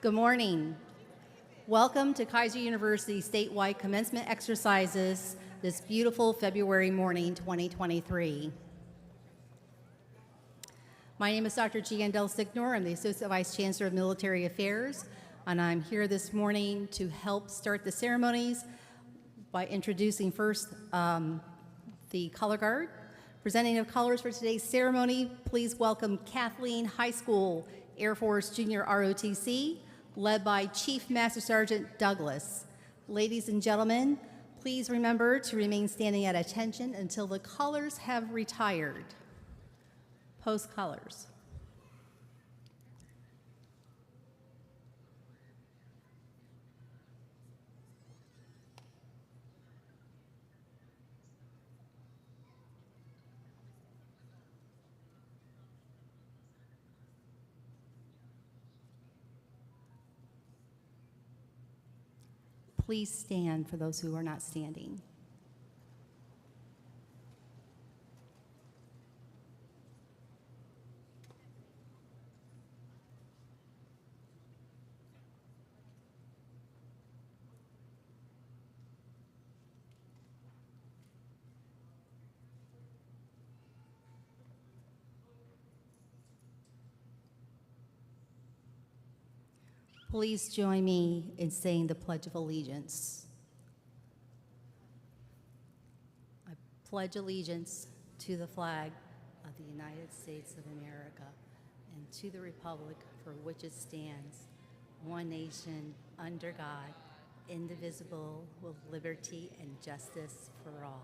Good morning. Welcome to Keiser University Statewide Commencement exercises this beautiful February morning, 2023. My name is Dr. Jeanne Del Signor. I'm the Associate Vice Chancellor of Military Affairs, and I'm here this morning to help start the ceremonies by introducing first the color guard. Presenting of colors for today's ceremony, please welcome Kathleen High School Air Force Junior ROTC, led by Chief Master Sergeant Douglas. Ladies and gentlemen, please remember to remain standing at attention until the colors have retired. Post colors. Please stand for those who are not standing. Please join me in saying the Pledge of Allegiance. I pledge allegiance to the flag of the United States of America and to the republic for which it stands, one nation, under God, indivisible, with liberty and justice for all.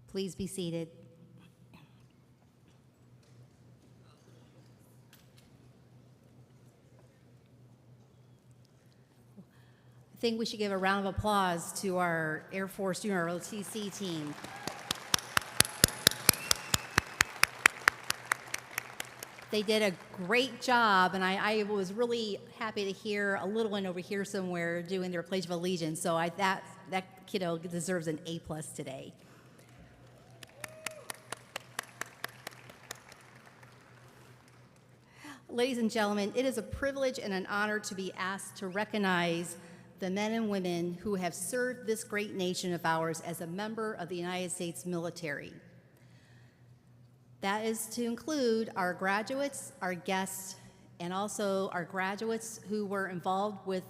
Please be seated. I think we should give a round of applause to our Air Force Junior ROTC team. They did a great job, and I was really happy to hear a little one over here somewhere doing their Pledge of Allegiance, so that kiddo deserves an A+ today. Ladies and gentlemen, it is a privilege and an honor to be asked to recognize the men and women who have served this great nation of ours as a member of the United States military. That is to include our graduates, our guests, and also our graduates who were involved with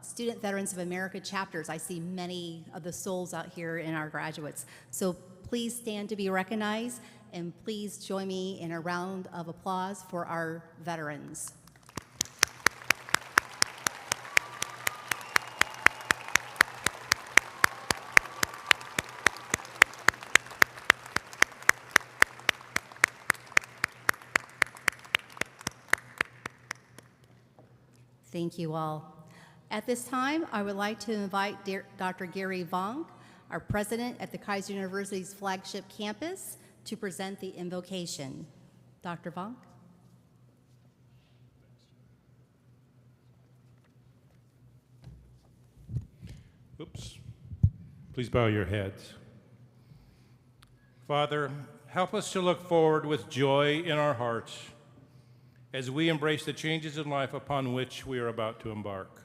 Student Veterans of America chapters. I see many of the souls out here in our graduates. So please stand to be recognized, and please join me in a round of applause for our veterans. Thank you all. At this time, I would like to invite Dr. Gary Vonk, our president at the Keiser University's flagship campus, to present the invocation. Dr. Vonk. Oops. Please bow your heads. Father, help us to look forward with joy in our hearts as we embrace the changes in life upon which we are about to embark.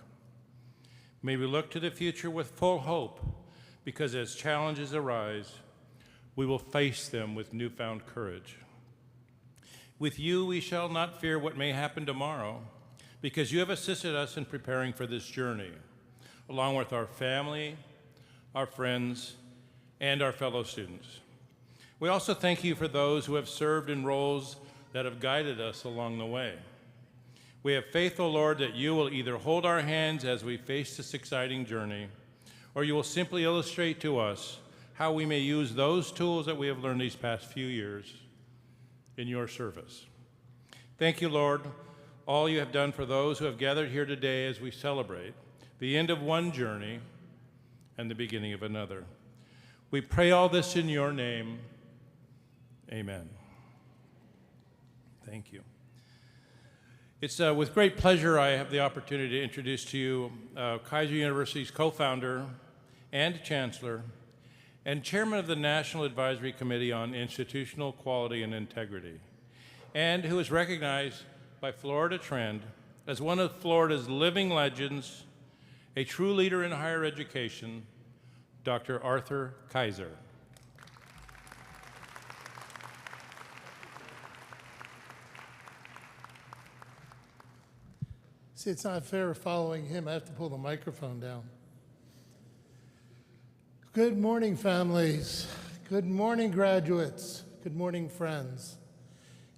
May we look to the future with full hope, because as challenges arise, we will face them with newfound courage. With you, we shall not fear what may happen tomorrow, because you have assisted us in preparing for this journey, along with our family, our friends, and our fellow students. We also thank you for those who have served in roles that have guided us along the way. We have faith, O Lord, that you will either hold our hands as we face this exciting journey, or you will simply illustrate to us how we may use those tools that we have learned these past few years in your service. Thank you, Lord, all you have done for those who have gathered here today as we celebrate the end of one journey and the beginning of another. We pray all this in your name. Amen. Thank you. It's with great pleasure I have the opportunity to introduce to you Keiser University's co-founder and chancellor and chairman of the National Advisory Committee on Institutional Quality and Integrity, and who is recognized by Florida Trend as one of Florida's living legends, a true leader in higher education, Dr. Arthur Keiser. See, it's not fair following him. I have to pull the microphone down. Good morning, families. Good morning, graduates. Good morning, friends.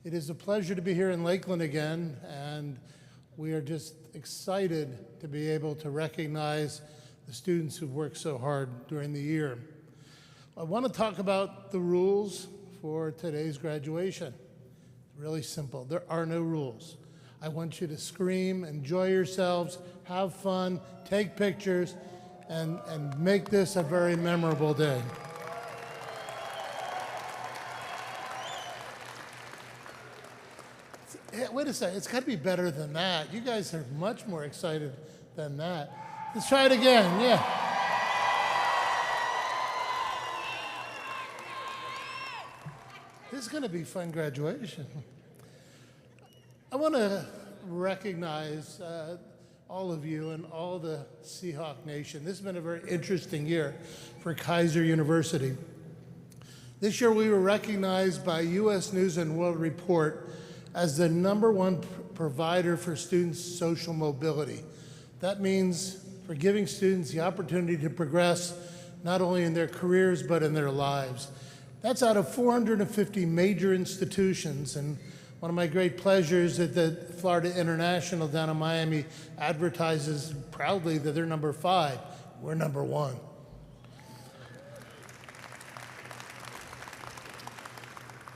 It is a pleasure to be here in Lakeland again, and we are just excited to be able to recognize the students who've worked so hard during the year. I want to talk about the rules for today's graduation. Really simple. There are no rules. I want you to scream, enjoy yourselves, have fun, take pictures, and make this a very memorable day. Wait a second, it's got to be better than that. You guys are much more excited than that. Let's try it again, yeah. This is going to be a fun graduation. I want to recognize all of you and all the Seahawk Nation. This has been a very interesting year for Keiser University. This year we were recognized by U.S. News and World Report as the #1 provider for students' social mobility. That means for giving students the opportunity to progress not only in their careers but in their lives. That's out of 450 major institutions, and one of my great pleasures is that Florida International down in Miami advertises proudly that they're #5. We're #1.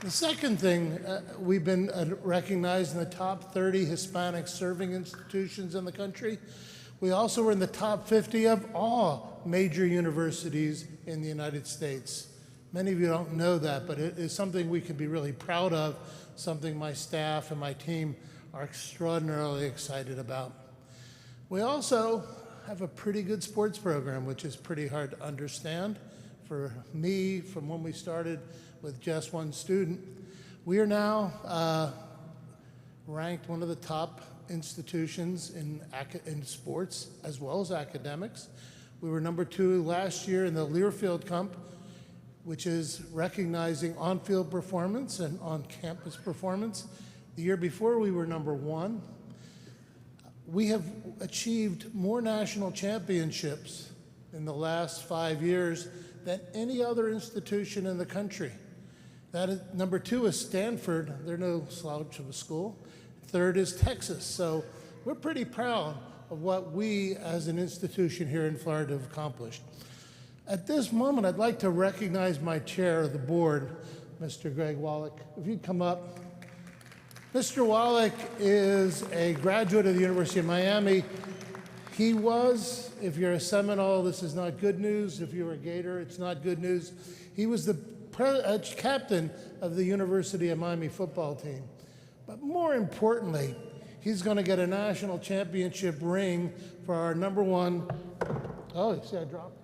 The second thing, we've been recognized in the top 30 Hispanic serving institutions in the country. We also were in the top 50 of all major universities in the United States. Many of you don't know that, but it is something we can be really proud of, something my staff and my team are extraordinarily excited about. We also have a pretty good sports program, which is pretty hard to understand for me from when we started with just one student. We are now ranked one of the top institutions in sports as well as academics. We were #2 last year in the Learfield Cup, which is recognizing on-field performance and on-campus performance. The year before, we were #1. We have achieved more national championships in the last 5 years than any other institution in the country. That is, #2 is Stanford. They're no slouch of a school. Third is Texas. So we're pretty proud of what we as an institution here in Florida have accomplished. At this moment, I'd like to recognize my chair of the board, Mr. Greg Wallach. If you'd come up. Mr. Wallach is a graduate of the University of Miami. He was, if you're a Seminole, this is not good news. If you're a Gator, it's not good news. He was the captain of the University of Miami football team. But more importantly, he's going to get a national championship ring for our #1. Oh, you see I dropped?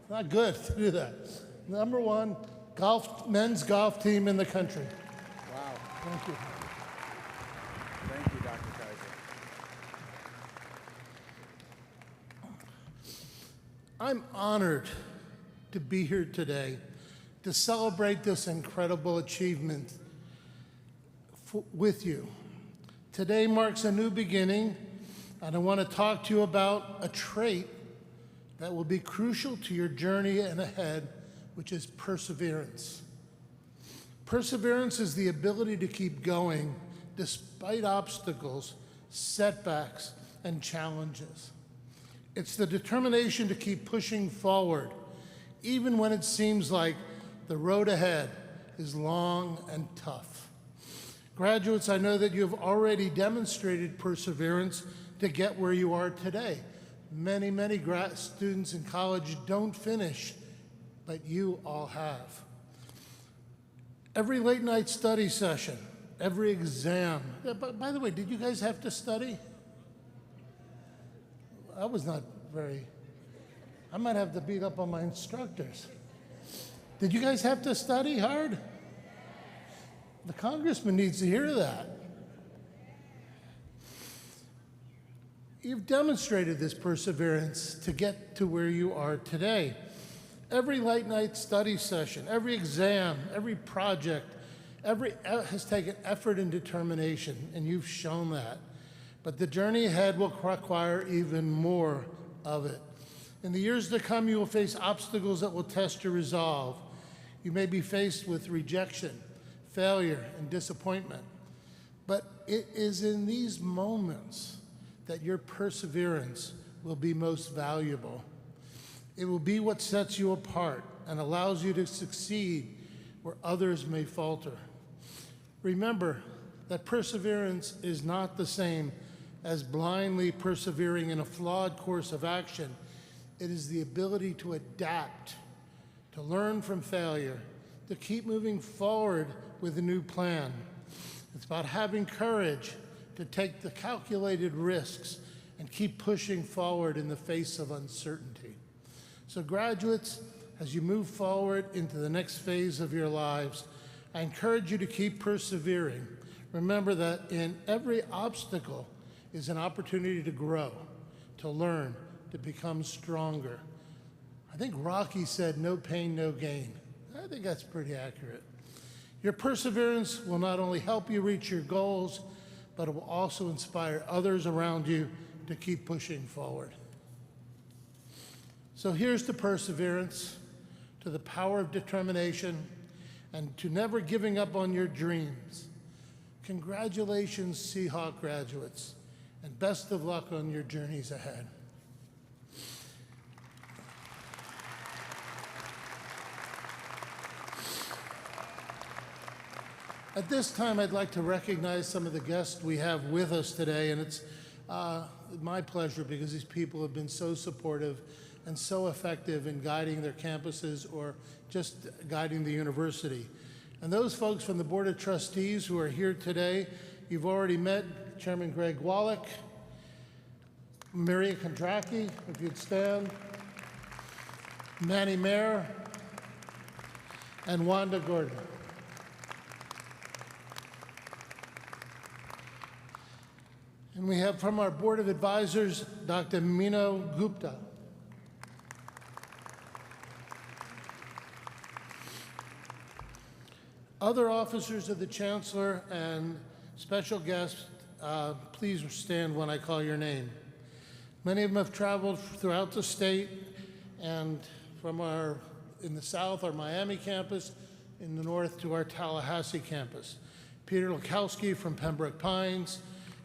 Not good to do that. #1 men's golf team in the country. Wow. Thank you. Thank you, Dr. Keiser. I'm honored to be here today to celebrate this incredible achievement with you. Today marks a new beginning, and I want to talk to you about a trait that will be crucial to your journey and ahead, which is perseverance. Perseverance is the ability to keep going despite obstacles, setbacks, and challenges. It's the determination to keep pushing forward, even when it seems like the road ahead is long and tough. Graduates, I know that you have already demonstrated perseverance to get where you are today. Many students in college don't finish, but you all have. Every late night study session, every exam. By the way, did you guys have to study? I was not very, I might have to beat up on my instructors. Did you guys have to study hard? The congressman needs to hear that. You've demonstrated this perseverance to get to where you are today. Every late night study session, every exam, every project, has taken effort and determination, and you've shown that. But the journey ahead will require even more of it. In the years to come, you will face obstacles that will test your resolve. You may be faced with rejection, failure, and disappointment. But it is in these moments that your perseverance will be most valuable. It will be what sets you apart and allows you to succeed where others may falter. Remember that perseverance is not the same as blindly persevering in a flawed course of action. It is the ability to adapt, to learn from failure, to keep moving forward with a new plan. It's about having courage to take the calculated risks and keep pushing forward in the face of uncertainty. So graduates, as you move forward into the next phase of your lives, I encourage you to keep persevering. Remember that in every obstacle is an opportunity to grow, to learn, to become stronger. I think Rocky said, "No pain, no gain." I think that's pretty accurate. Your perseverance will not only help you reach your goals, but it will also inspire others around you to keep pushing forward. So here's to perseverance, to the power of determination, and to never giving up on your dreams. Congratulations, Seahawk graduates, and best of luck on your journeys ahead. At this time, I'd like to recognize some of the guests we have with us today, and it's my pleasure because these people have been so supportive and so effective in guiding their campuses or just guiding the university. And those folks from the Board of Trustees who are here today, you've already met Chairman Greg Wallach, Maria Kondracki, if you'd stand, Manny Mayer, and Wanda Gordon. And we have from our Board of Advisors, Dr. Mino Gupta. Other officers of the Chancellor and special guests, please stand when I call your name. Many of them have traveled throughout the state, and from in the south, our Miami campus, in the north to our Tallahassee campus. Peter Lukowski from Pembroke Pines,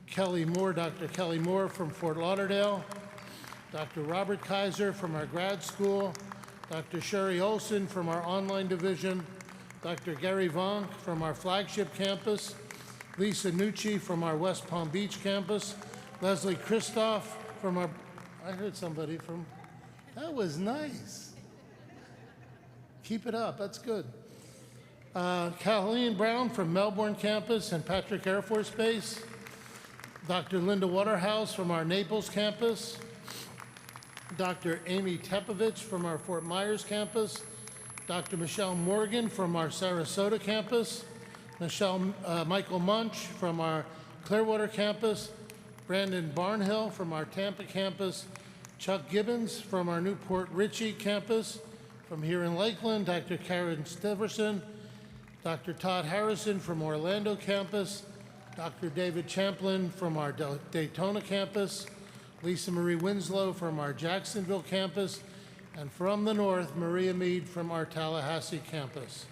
Kelly Moore, Dr. Kelly Moore from Fort Lauderdale, Dr. Robert Keiser from our grad school, Dr. Sherry Olson from our online division, Dr. Gary Vonk from our flagship campus, Lisa Nucci from our West Palm Beach campus, Leslie Christoph from our, I heard somebody from, that was nice. Keep it up, that's good. Colleen Brown from Melbourne campus and Patrick Air Force Base, Dr. Linda Waterhouse from our Naples campus, Dr. Amy Tepovich from our Fort Myers campus, Dr. Michelle Morgan from our Sarasota campus, Michael Munch from our Clearwater campus, Brandon Barnhill from our Tampa campus, Chuck Gibbons from our Newport Richey campus, from here in Lakeland, Dr. Karen Steverson, Dr. Todd Harrison from Orlando campus, Dr. David Champlin from our Daytona campus, Lisa Marie Winslow from our Jacksonville campus, and from the north, Maria Mead from our Tallahassee campus.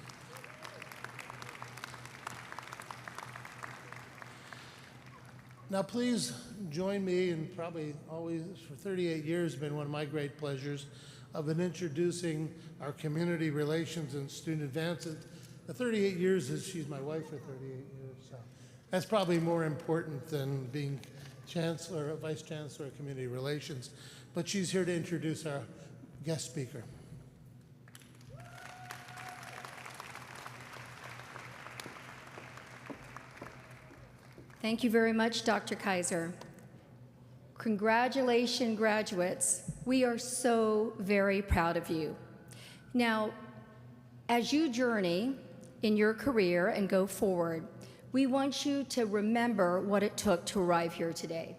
Now, please join me, and probably always for 38 years been one of my great pleasures, of introducing our community relations and student advances. The 38 years is she's my wife for 38 years, so that's probably more important than being Chancellor, Vice Chancellor of Community Relations. But she's here to introduce our guest speaker. Thank you very much, Dr. Keiser. Congratulations, graduates. We are so very proud of you. Now, as you journey in your career and go forward, we want you to remember what it took to arrive here today.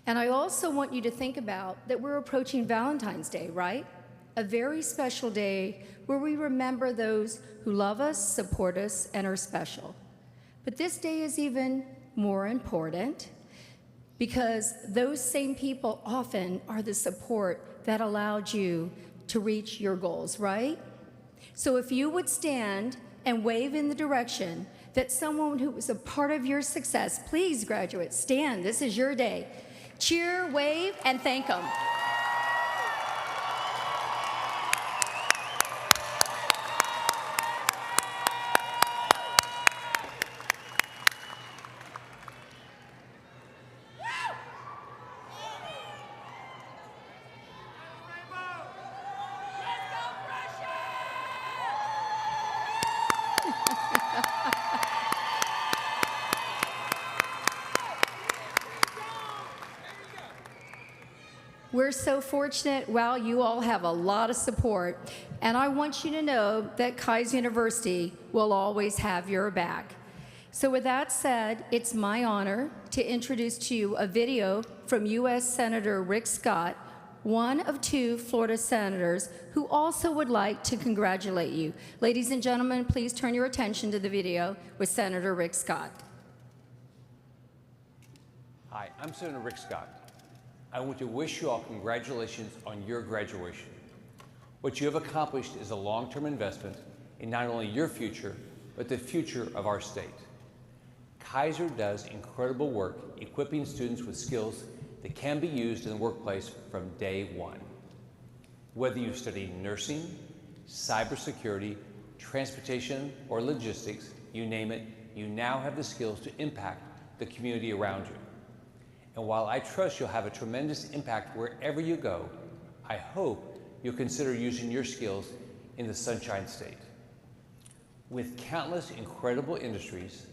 And I also want you to think about that we're approaching Valentine's Day, right? A very special day where we remember those who love us, support us, and are special. But this day is even more important because those same people often are the support that allowed you to reach your goals, right? So if you would stand and wave in the direction that someone who was a part of your success, please, graduates, stand. This is your day. Cheer, wave, and thank them. We're so fortunate. Well, you all have a lot of support, and I want you to know that Keiser University will always have your back. So with that said, it's my honor to introduce to you a video from U.S. Senator Rick Scott, one of two Florida senators who also would like to congratulate you. Ladies and gentlemen, please turn your attention to the video with Senator Rick Scott. Hi, I'm Senator Rick Scott. I want to wish you all congratulations on your graduation. What you have accomplished is a long-term investment in not only your future, but the future of our state. Keiser does incredible work equipping students with skills that can be used in the workplace from day one. Whether you study nursing, cybersecurity, transportation, or logistics, you name it, you now have the skills to impact the community around you. And while I trust you'll have a tremendous impact wherever you go, I hope you'll consider using your skills in the Sunshine State. With countless incredible industries,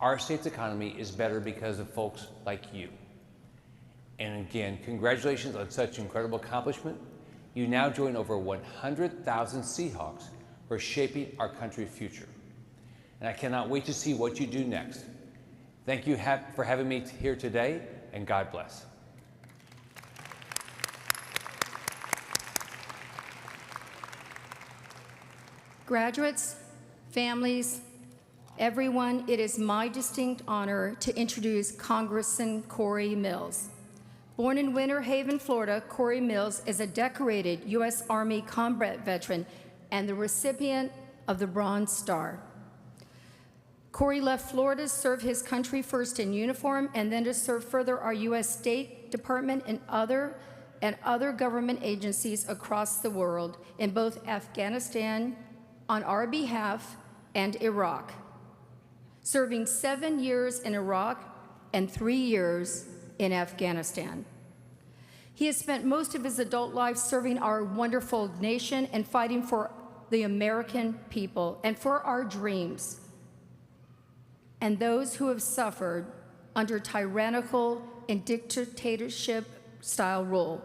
our state's economy is better because of folks like you. And again, congratulations on such incredible accomplishment. You now join over 100,000 Seahawks who are shaping our country's future. And I cannot wait to see what you do next. Thank you for having me here today, and God bless. Graduates, families, everyone, it is my distinct honor to introduce Congressman Corey Mills. Born in Winter Haven, Florida, Corey Mills is a decorated U.S. Army combat veteran and the recipient of the Bronze Star. Corey left Florida to serve his country first in uniform and then to serve further our U.S. State Department and other government agencies across the world in both Afghanistan on our behalf and Iraq, serving 7 years in Iraq and 3 years in Afghanistan. He has spent most of his adult life serving our wonderful nation and fighting for the American people and for our dreams and those who have suffered under tyrannical and dictatorship-style rule.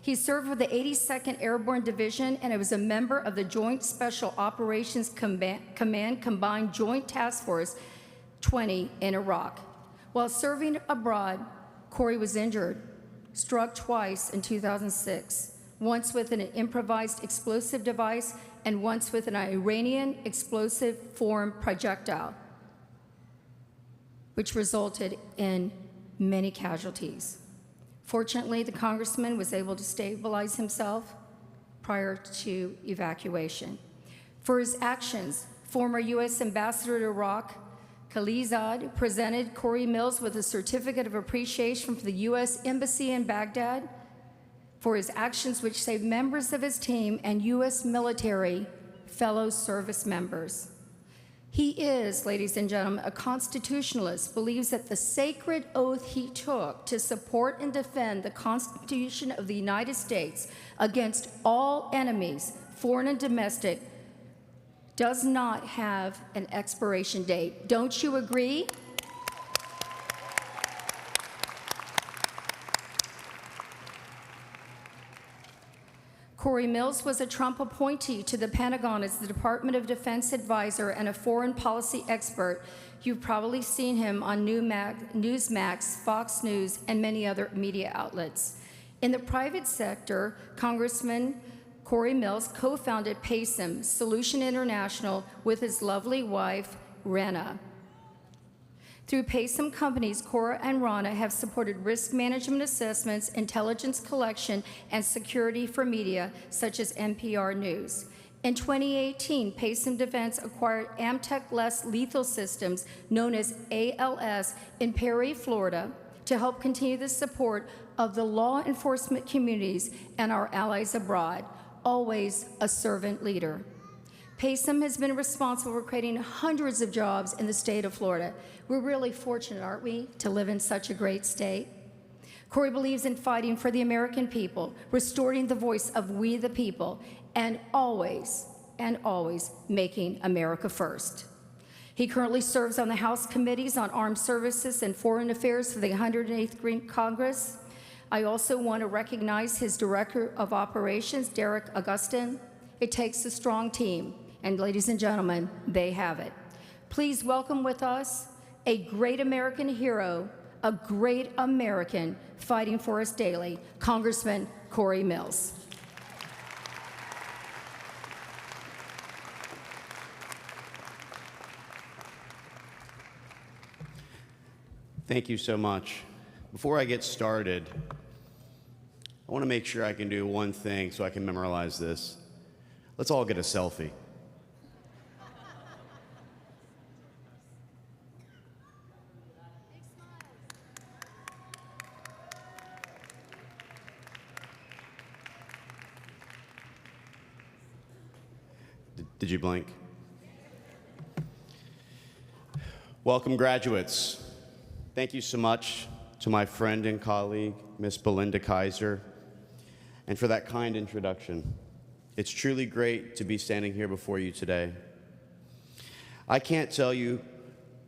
He served with the 82nd Airborne Division and was a member of the Joint Special Operations Command Combined Joint Task Force 20 in Iraq. While serving abroad, Corey was injured, struck twice in 2006, once with an improvised explosive device and once with an Iranian explosive form projectile, which resulted in many casualties. Fortunately, the congressman was able to stabilize himself prior to evacuation. For his actions, former U.S. Ambassador to Iraq, Khalilzad presented Corey Mills with a certificate of appreciation from the U.S. Embassy in Baghdad for his actions which saved members of his team and U.S. military fellow service members. He is, ladies and gentlemen, a constitutionalist, believes that the sacred oath he took to support and defend the Constitution of the United States against all enemies, foreign and domestic, does not have an expiration date. Don't you agree? Corey Mills was a Trump appointee to the Pentagon as the Department of Defense advisor and a foreign policy expert. You've probably seen him on Newsmax, Fox News, and many other media outlets. In the private sector, Congressman Corey Mills co-founded PASM, Solution International, with his lovely wife, Rena. Through PASM companies, Cora and Rana have supported risk management assessments, intelligence collection, and security for media, such as NPR News. In 2018, PASM Defense acquired Amtech Less Lethal Systems, known as ALS, in Perry, Florida, to help continue the support of the law enforcement communities and our allies abroad, always a servant leader. PASM has been responsible for creating hundreds of jobs in the state of Florida. We're really fortunate, aren't we, to live in such a great state? Corey believes in fighting for the American people, restoring the voice of we the people, and always making America first. He currently serves on the House Committees on Armed Services and Foreign Affairs for the 108th Green Congress. I also want to recognize his Director of Operations, Derek Augustin. It takes a strong team, and ladies and gentlemen, they have it. Please welcome with us a great American hero, a great American fighting for us daily, Congressman Corey Mills. Thank you so much. Before I get started, I want to make sure I can do one thing so I can memorize this. Let's all get a selfie. Did you blink? Welcome, graduates. Thank you so much to my friend and colleague, Miss Belinda Keiser, and for that kind introduction. It's truly great to be standing here before you today. I can't tell you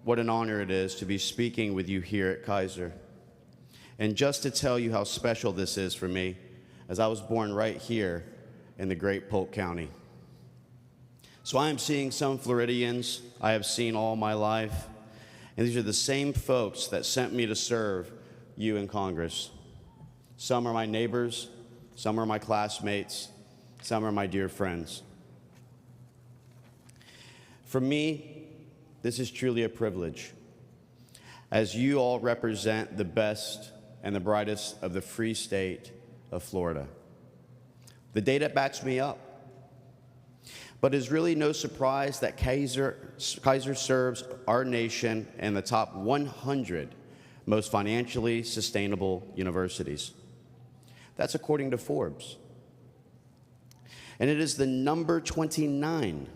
what an honor it is to be speaking with you here at Keiser. And just to tell you how special this is for me, as I was born right here in the great Polk County. So I am seeing some Floridians I have seen all my life, and these are the same folks that sent me to serve you in Congress. Some are my neighbors, some are my classmates, some are my dear friends. For me, this is truly a privilege, as you all represent the best and the brightest of the free state of Florida. The data backs me up. But it's really no surprise that Keiser serves our nation in the top 100 most financially sustainable universities. That's according to Forbes. And it is the number 29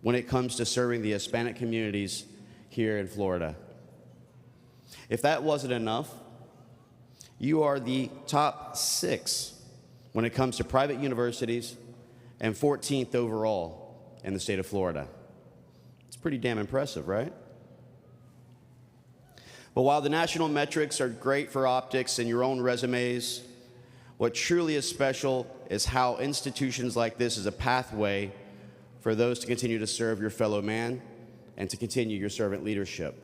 when it comes to serving the Hispanic communities here in Florida. If that wasn't enough, you are the top 6 when it comes to private universities and 14th overall in the state of Florida. It's pretty damn impressive, right? But while the national metrics are great for optics and your own resumes, what truly is special is how institutions like this is a pathway for those to continue to serve your fellow man and to continue your servant leadership.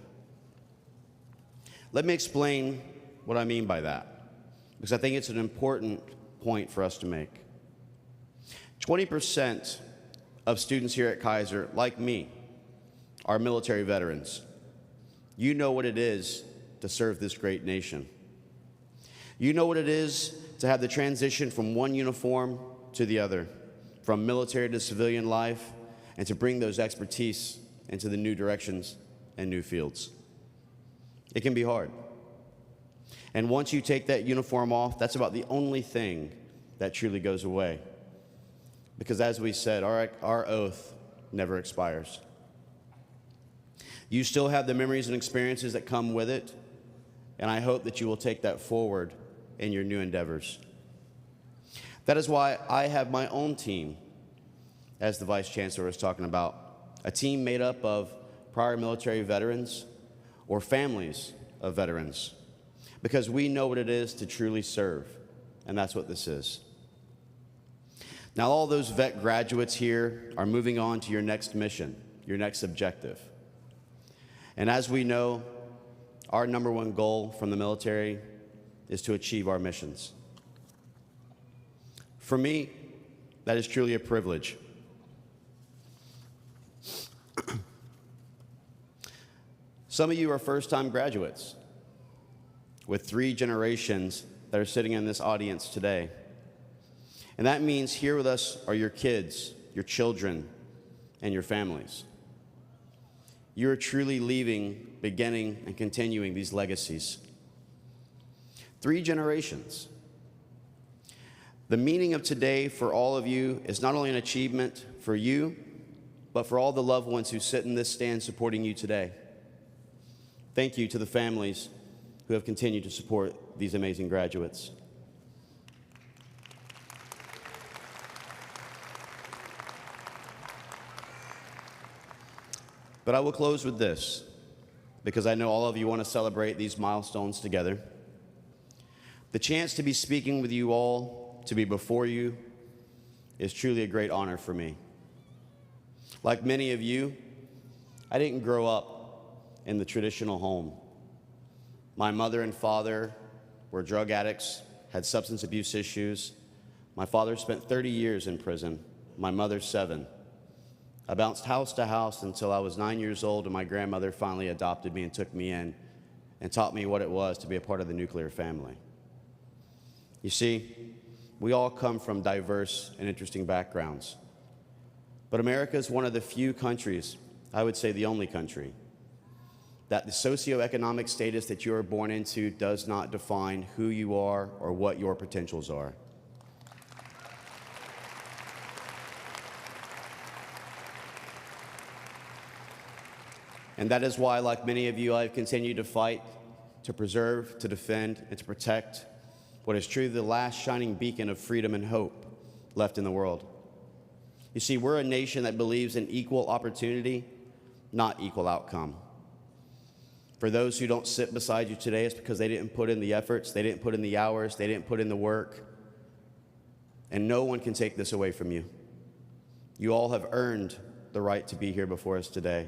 Let me explain what I mean by that, because I think it's an important point for us to make. 20% of students here at Keiser, like me, are military veterans. You know what it is to serve this great nation. You know what it is to have the transition from one uniform to the other, from military to civilian life, and to bring those expertise into the new directions and new fields. It can be hard. And once you take that uniform off, that's about the only thing that truly goes away. Because as we said, our oath never expires. You still have the memories and experiences that come with it, and I hope that you will take that forward in your new endeavors. That is why I have my own team, as the Vice Chancellor was talking about, a team made up of prior military veterans or families of veterans, because we know what it is to truly serve, and that's what this is. Now, all those vet graduates here are moving on to your next mission, your next objective. And as we know, our number one goal from the military is to achieve our missions. For me, that is truly a privilege. Some of you are first-time graduates with 3 generations that are sitting in this audience today. And that means here with us are your kids, your children, and your families. You're truly leaving, beginning, and continuing these legacies. 3 generations. The meaning of today for all of you is not only an achievement for you, but for all the loved ones who sit in this stand supporting you today. Thank you to the families who have continued to support these amazing graduates. But I will close with this, because I know all of you want to celebrate these milestones together. The chance to be speaking with you all, to be before you, is truly a great honor for me. Like many of you, I didn't grow up in the traditional home. My mother and father were drug addicts, had substance abuse issues. My father spent 30 years in prison, my mother 7. I bounced house to house until I was 9 years old, and my grandmother finally adopted me and took me in and taught me what it was to be a part of the nuclear family. You see, we all come from diverse and interesting backgrounds. But America is one of the few countries, I would say the only country, that the socioeconomic status that you are born into does not define who you are or what your potentials are. And that is why, like many of you, I've continued to fight, to preserve, to defend, and to protect what is truly the last shining beacon of freedom and hope left in the world. You see, we're a nation that believes in equal opportunity, not equal outcome. For those who don't sit beside you today, it's because they didn't put in the efforts, they didn't put in the hours, they didn't put in the work. And no one can take this away from you. You all have earned the right to be here before us today.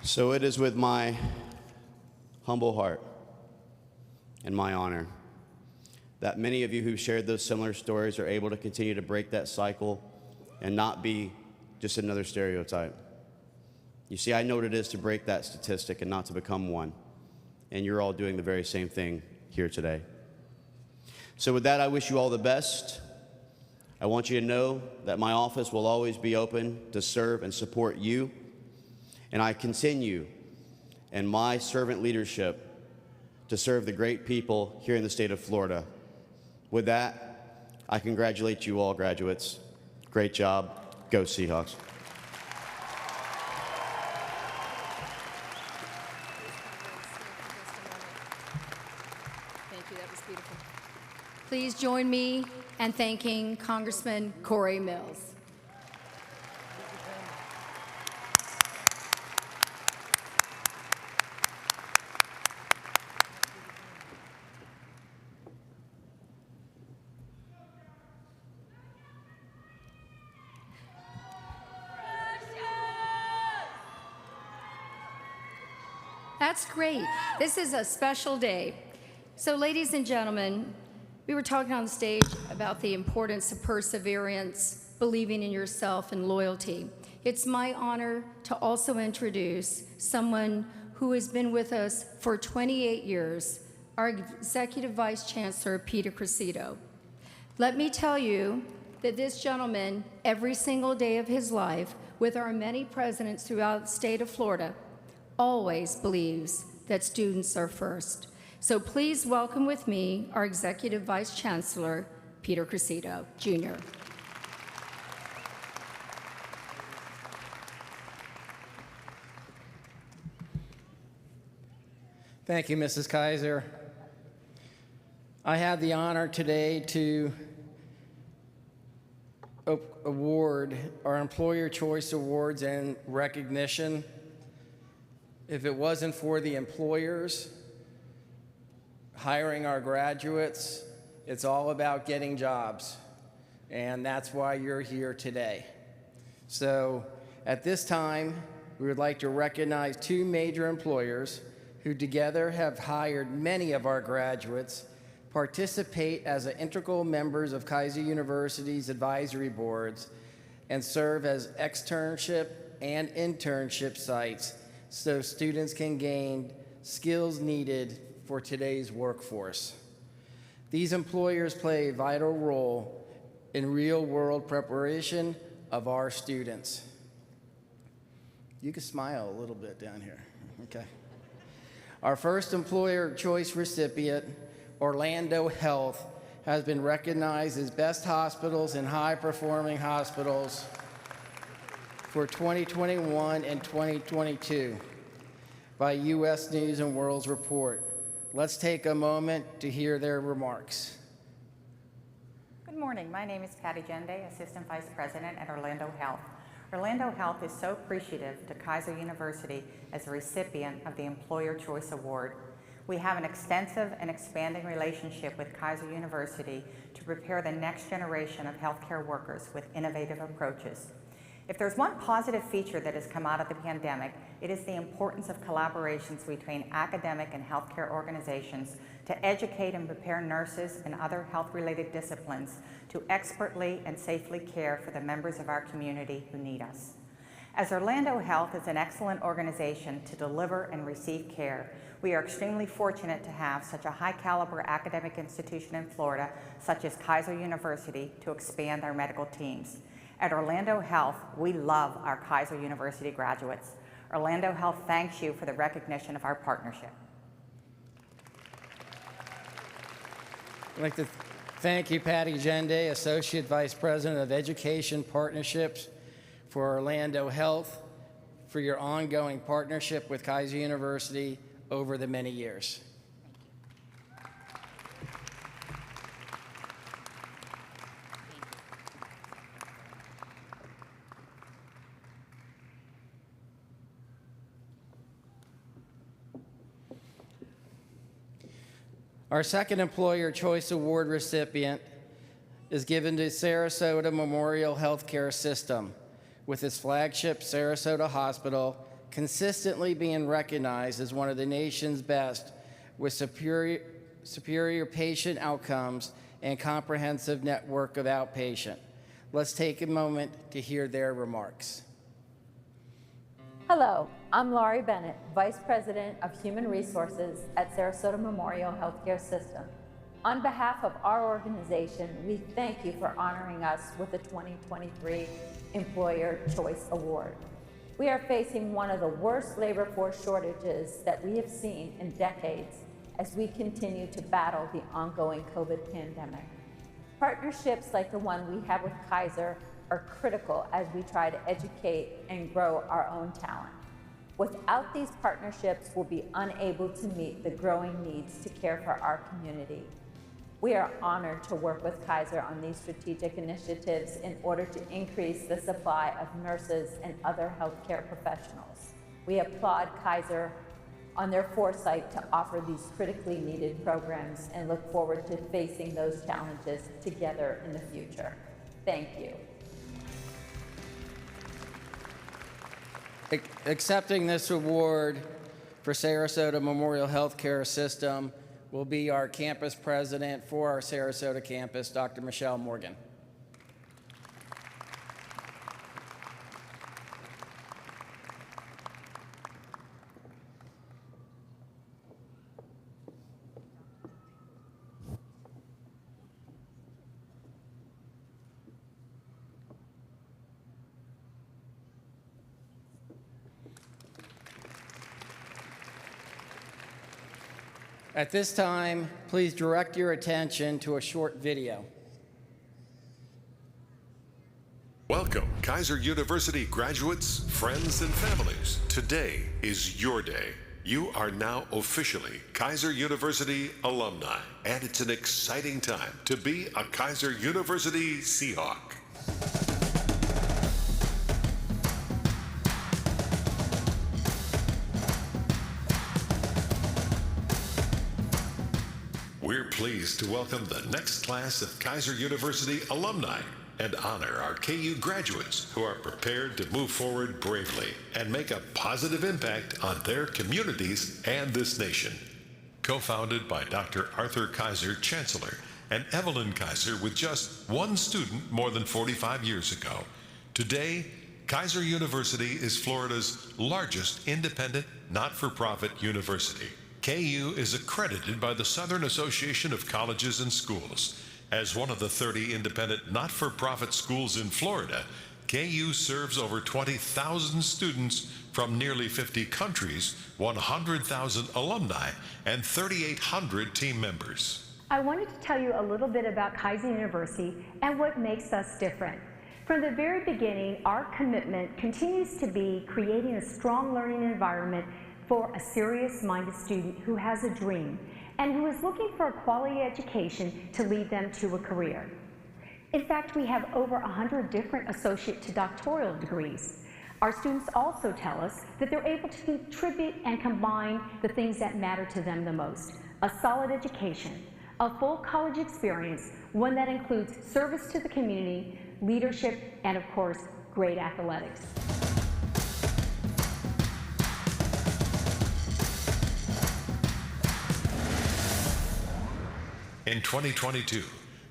So it is with my humble heart and my honor that many of you who shared those similar stories are able to continue to break that cycle and not be just another stereotype. You see, I know what it is to break that statistic and not to become one, and you're all doing the very same thing here today. So with that, I wish you all the best. I want you to know that my office will always be open to serve and support you, and I continue in my servant leadership to serve the great people here in the state of Florida. With that, I congratulate you all, graduates. Great job. Go Seahawks. Thank you. That was beautiful. Please join me in thanking Congressman Corey Mills. That's great. This is a special day. So, ladies and gentlemen, we were talking on the stage about the importance of perseverance, believing in yourself, and loyalty. It's my honor to also introduce someone who has been with us for 28 years, our Executive Vice Chancellor, Peter Cressito. Let me tell you that this gentleman, every single day of his life, with our many presidents throughout the state of Florida, always believes that students are first. So please welcome with me our Executive Vice Chancellor, Peter Cressito, Jr. Thank you, Mrs. Keiser. I have the honor today to award our Employer Choice Awards and recognition. If it wasn't for the employers hiring our graduates, it's all about getting jobs, and that's why you're here today. So at this time, we would like to recognize two major employers who together have hired many of our graduates, participate as integral members of Keiser University's advisory boards, and serve as externship and internship sites so students can gain skills needed for today's workforce. These employers play a vital role in real-world preparation of our students. You can smile a little bit down here, okay? Our first Employer Choice recipient, Orlando Health, has been recognized as Best Hospitals and High-Performing Hospitals for 2021 and 2022 by U.S. News & World Report. Let's take a moment to hear their remarks. Good morning. My name is Patty Gende, Assistant Vice President at Orlando Health. Orlando Health is so appreciative to Keiser University as a recipient of the Employer Choice Award. We have an extensive and expanding relationship with Keiser University to prepare the next generation of healthcare workers with innovative approaches. If there's one positive feature that has come out of the pandemic, it is the importance of collaborations between academic and healthcare organizations to educate and prepare nurses and other health-related disciplines to expertly and safely care for the members of our community who need us. As Orlando Health is an excellent organization to deliver and receive care, we are extremely fortunate to have such a high-caliber academic institution in Florida, such as Keiser University, to expand our medical teams. At Orlando Health, we love our Keiser University graduates. Orlando Health thanks you for the recognition of our partnership. I'd like to thank you, Patty Gende, Associate Vice President of Education Partnerships for Orlando Health, for your ongoing partnership with Keiser University over the many years. Our second Employer Choice Award recipient is given to Sarasota Memorial Healthcare System, with its flagship Sarasota Hospital consistently being recognized as one of the nation's best with superior patient outcomes and comprehensive network of outpatient. Let's take a moment to hear their remarks. Hello, I'm Laurie Bennett, Vice President of Human Resources at Sarasota Memorial Healthcare System. On behalf of our organization, we thank you for honoring us with the 2023 Employer Choice Award. We are facing one of the worst labor force shortages that we have seen in decades as we continue to battle the ongoing COVID pandemic. Partnerships like the one we have with Keiser are critical as we try to educate and grow our own talent. Without these partnerships, we'll be unable to meet the growing needs to care for our community. We are honored to work with Keiser on these strategic initiatives in order to increase the supply of nurses and other healthcare professionals. We applaud Keiser on their foresight to offer these critically needed programs and look forward to facing those challenges together in the future. Thank you. Accepting this award for Sarasota Memorial Healthcare System will be our campus president for our Sarasota campus, Dr. Michelle Morgan. At this time, please direct your attention to a short video. Welcome, Keiser University graduates, friends, and families. Today is your day. You are now officially Keiser University alumni, and it's an exciting time to be a Keiser University Seahawk. We're pleased to welcome the next class of Keiser University alumni and honor our KU graduates who are prepared to move forward bravely and make a positive impact on their communities and this nation. Co-founded by Dr. Arthur Keiser, Chancellor, and Evelyn Keiser with just one student more than 45 years ago. Today, Keiser University is Florida's largest independent, not-for-profit university. KU is accredited by the Southern Association of Colleges and Schools. As one of the 30 independent not-for-profit schools in Florida, KU serves over 20,000 students from nearly 50 countries, 100,000 alumni, and 3,800 team members. I wanted to tell you a little bit about Keiser University and what makes us different. From the very beginning, our commitment continues to be creating a strong learning environment for a serious-minded student who has a dream and who is looking for a quality education to lead them to a career. In fact, we have over 100 different associate to doctoral degrees. Our students also tell us that they're able to contribute and combine the things that matter to them the most: a solid education, a full college experience, one that includes service to the community, leadership, and of course, great athletics. In 2022,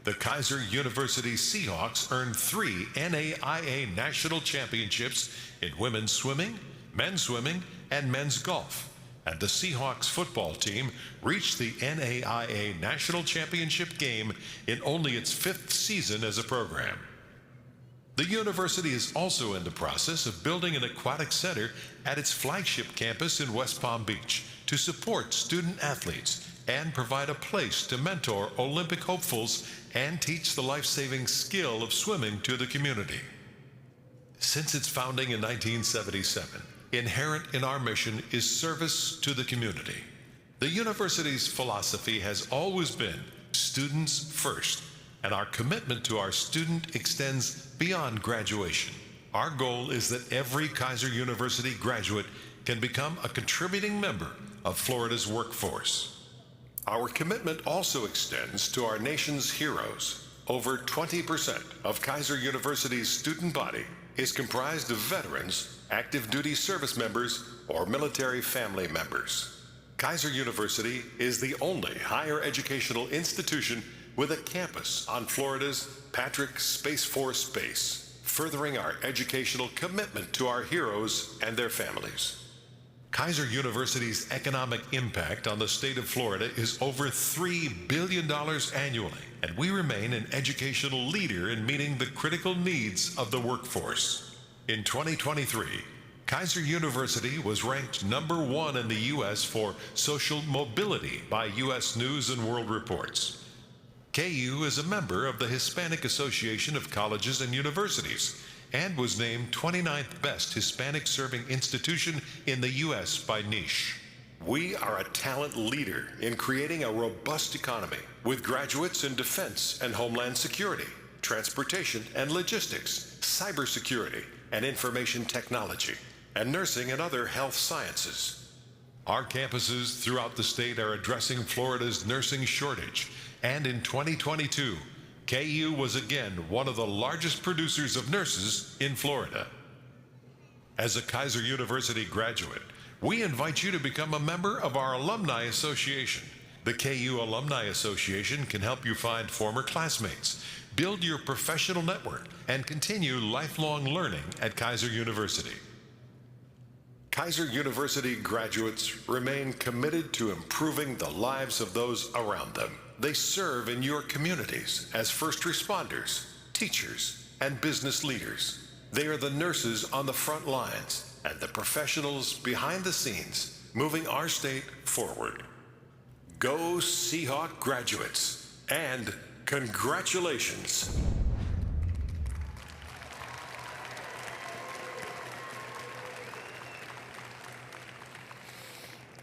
the Keiser University Seahawks earned 3 NAIA national championships in women's swimming, and men's golf. And the Seahawks football team reached the NAIA national championship game in only its 5th season as a program. The university is also in the process of building an aquatic center at its flagship campus in West Palm Beach to support student athletes and provide a place to mentor Olympic hopefuls and teach the life-saving skill of swimming to the community. Since its founding in 1977, inherent in our mission is service to the community. The university's philosophy has always been students first, and our commitment to our student extends beyond graduation. Our goal is that every Keiser University graduate can become a contributing member of Florida's workforce. Our commitment also extends to our nation's heroes. Over 20% of Keiser University's student body is comprised of veterans, active duty service members, or military family members. Keiser University is the only higher educational institution with a campus on Florida's Patrick Space Force Base, furthering our educational commitment to our heroes and their families. Keiser University's economic impact on the state of Florida is over $3 billion annually, and we remain an educational leader in meeting the critical needs of the workforce. In 2023, Keiser University was ranked #1 in the U.S. for social mobility by U.S. News and World Reports. KU is a member of the Hispanic Association of Colleges and Universities and was named 29th best Hispanic-serving institution in the U.S. by Niche. We are a talent leader in creating a robust economy with graduates in defense and homeland security, transportation and logistics, cybersecurity and information technology, and nursing and other health sciences. Our campuses throughout the state are addressing Florida's nursing shortage, and in 2022, KU was again one of the largest producers of nurses in Florida. As a Keiser University graduate, we invite you to become a member of our Alumni Association. The KU Alumni Association can help you find former classmates, build your professional network, and continue lifelong learning at Keiser University. Keiser University graduates remain committed to improving the lives of those around them. They serve in your communities as first responders, teachers, and business leaders. They are the nurses on the front lines and the professionals behind the scenes, moving our state forward. Go Seahawk graduates, and congratulations.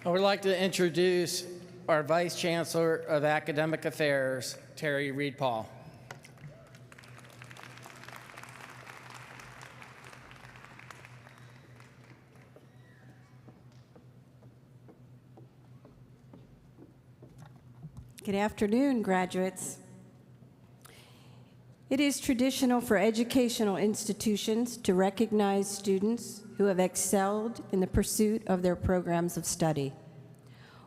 I would like to introduce our Vice Chancellor of Academic Affairs, Terry Reed-Paul. Good afternoon, graduates. It is traditional for educational institutions to recognize students who have excelled in the pursuit of their programs of study.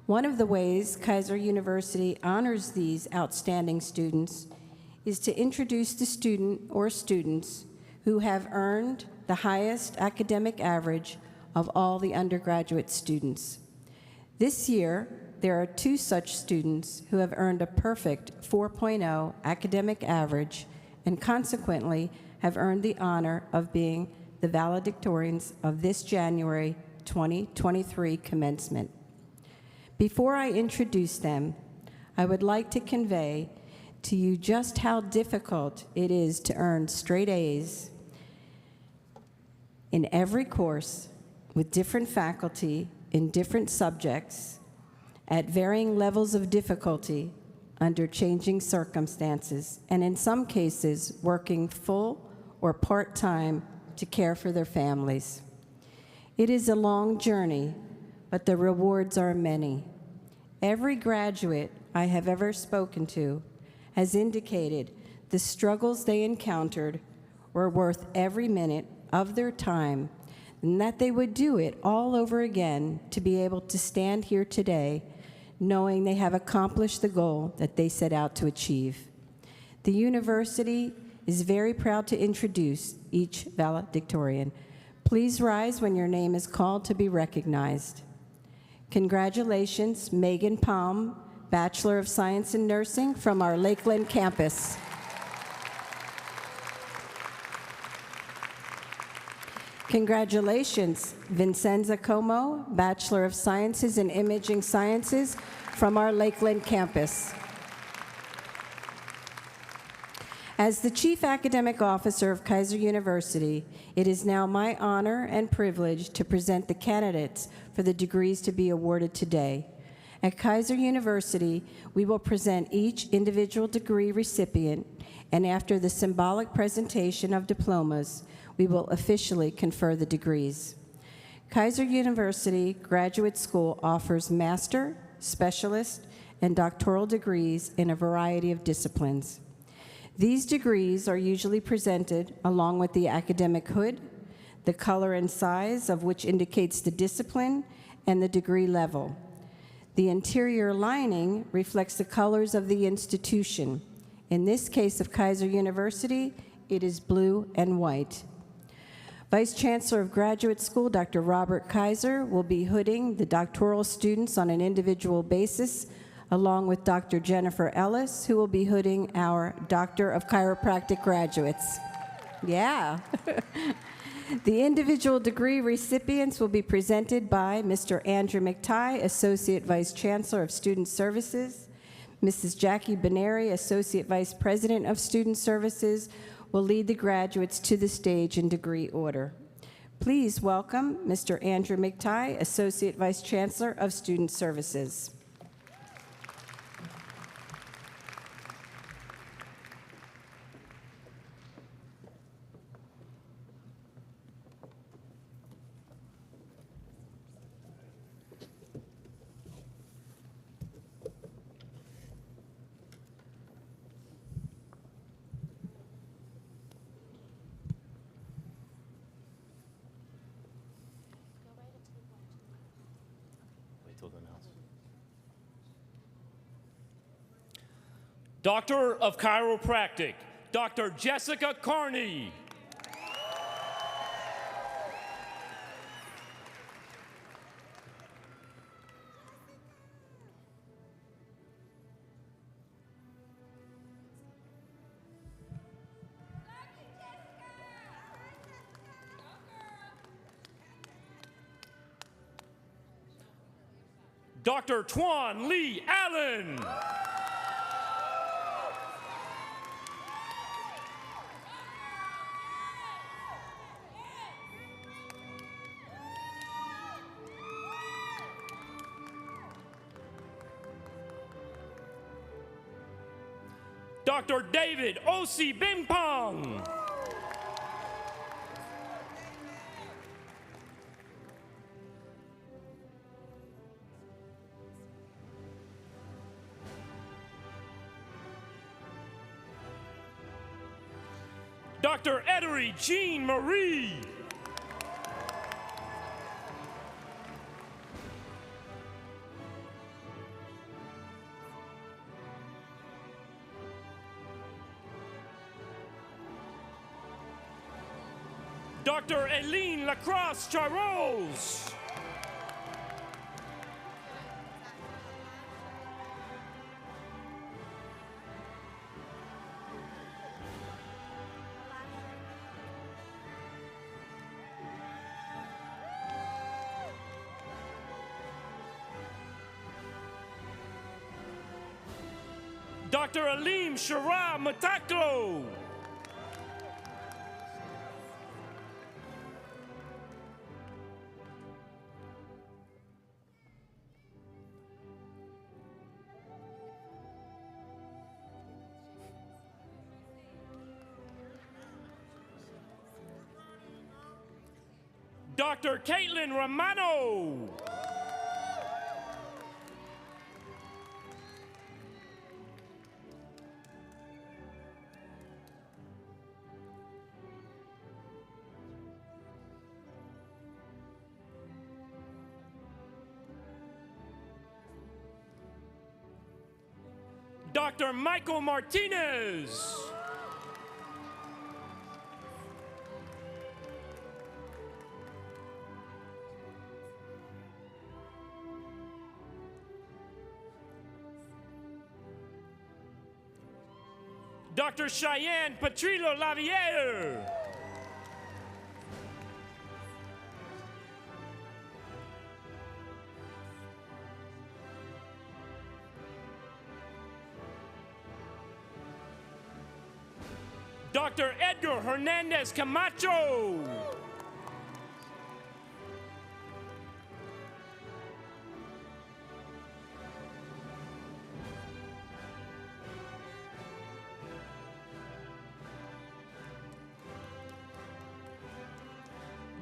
One of the ways Keiser University honors these outstanding students is to introduce the student or students who have earned the highest academic average of all the undergraduate students. This year, there are 2 such students who have earned a perfect 4.0 academic average and consequently have earned the honor of being the valedictorians of this January 2023 commencement. Before I introduce them, I would like to convey to you just how difficult it is to earn straight A's in every course with different faculty in different subjects at varying levels of difficulty under changing circumstances, and in some cases, working full or part-time to care for their families. It is a long journey, but the rewards are many. Every graduate I have ever spoken to has indicated the struggles they encountered were worth every minute of their time, and that they would do it all over again to be able to stand here today knowing they have accomplished the goal that they set out to achieve. The university is very proud to introduce each valedictorian. Please rise when your name is called to be recognized. Congratulations, Megan Palm, Bachelor of Science in Nursing from our Lakeland campus. Congratulations, Vincenza Como, Bachelor of Sciences in Imaging Sciences from our Lakeland campus. As the Chief Academic Officer of Keiser University, it is now my honor and privilege to present the candidates for the degrees to be awarded today. At Keiser University, we will present each individual degree recipient, and after the symbolic presentation of diplomas, we will officially confer the degrees. Keiser University Graduate School offers master, specialist, and doctoral degrees in a variety of disciplines. These degrees are usually presented along with the academic hood, the color and size of which indicates the discipline, and the degree level. The interior lining reflects the colors of the institution. In this case of Keiser University, it is blue and white. Vice Chancellor of Graduate School, Dr. Robert Keiser, will be hooding the doctoral students on an individual basis, along with Dr. Jennifer Ellis, who will be hooding our Doctor of Chiropractic graduates. Yeah. The individual degree recipients will be presented by Mr. Andrew McTighe, Associate Vice Chancellor of Student Services. Mrs. Jackie Benary, Associate Vice President of Student Services, will lead the graduates to the stage in degree order. Please welcome Mr. Andrew McTighe, Associate Vice Chancellor of Student Services. Doctor of Chiropractic, Dr. Jessica Carney. Dr. Twan Lee Allen. Dr. David Osi Bimpong. Dr. Edery Jean Marie. Dr. Aileen Lacrosse Charles. Dr. Alim Shara Mataklo. Dr. Caitlin Romano. Dr. Michael Martinez. Dr. Cheyenne Petrillo Laviere. Dr. Edgar Hernandez Camacho.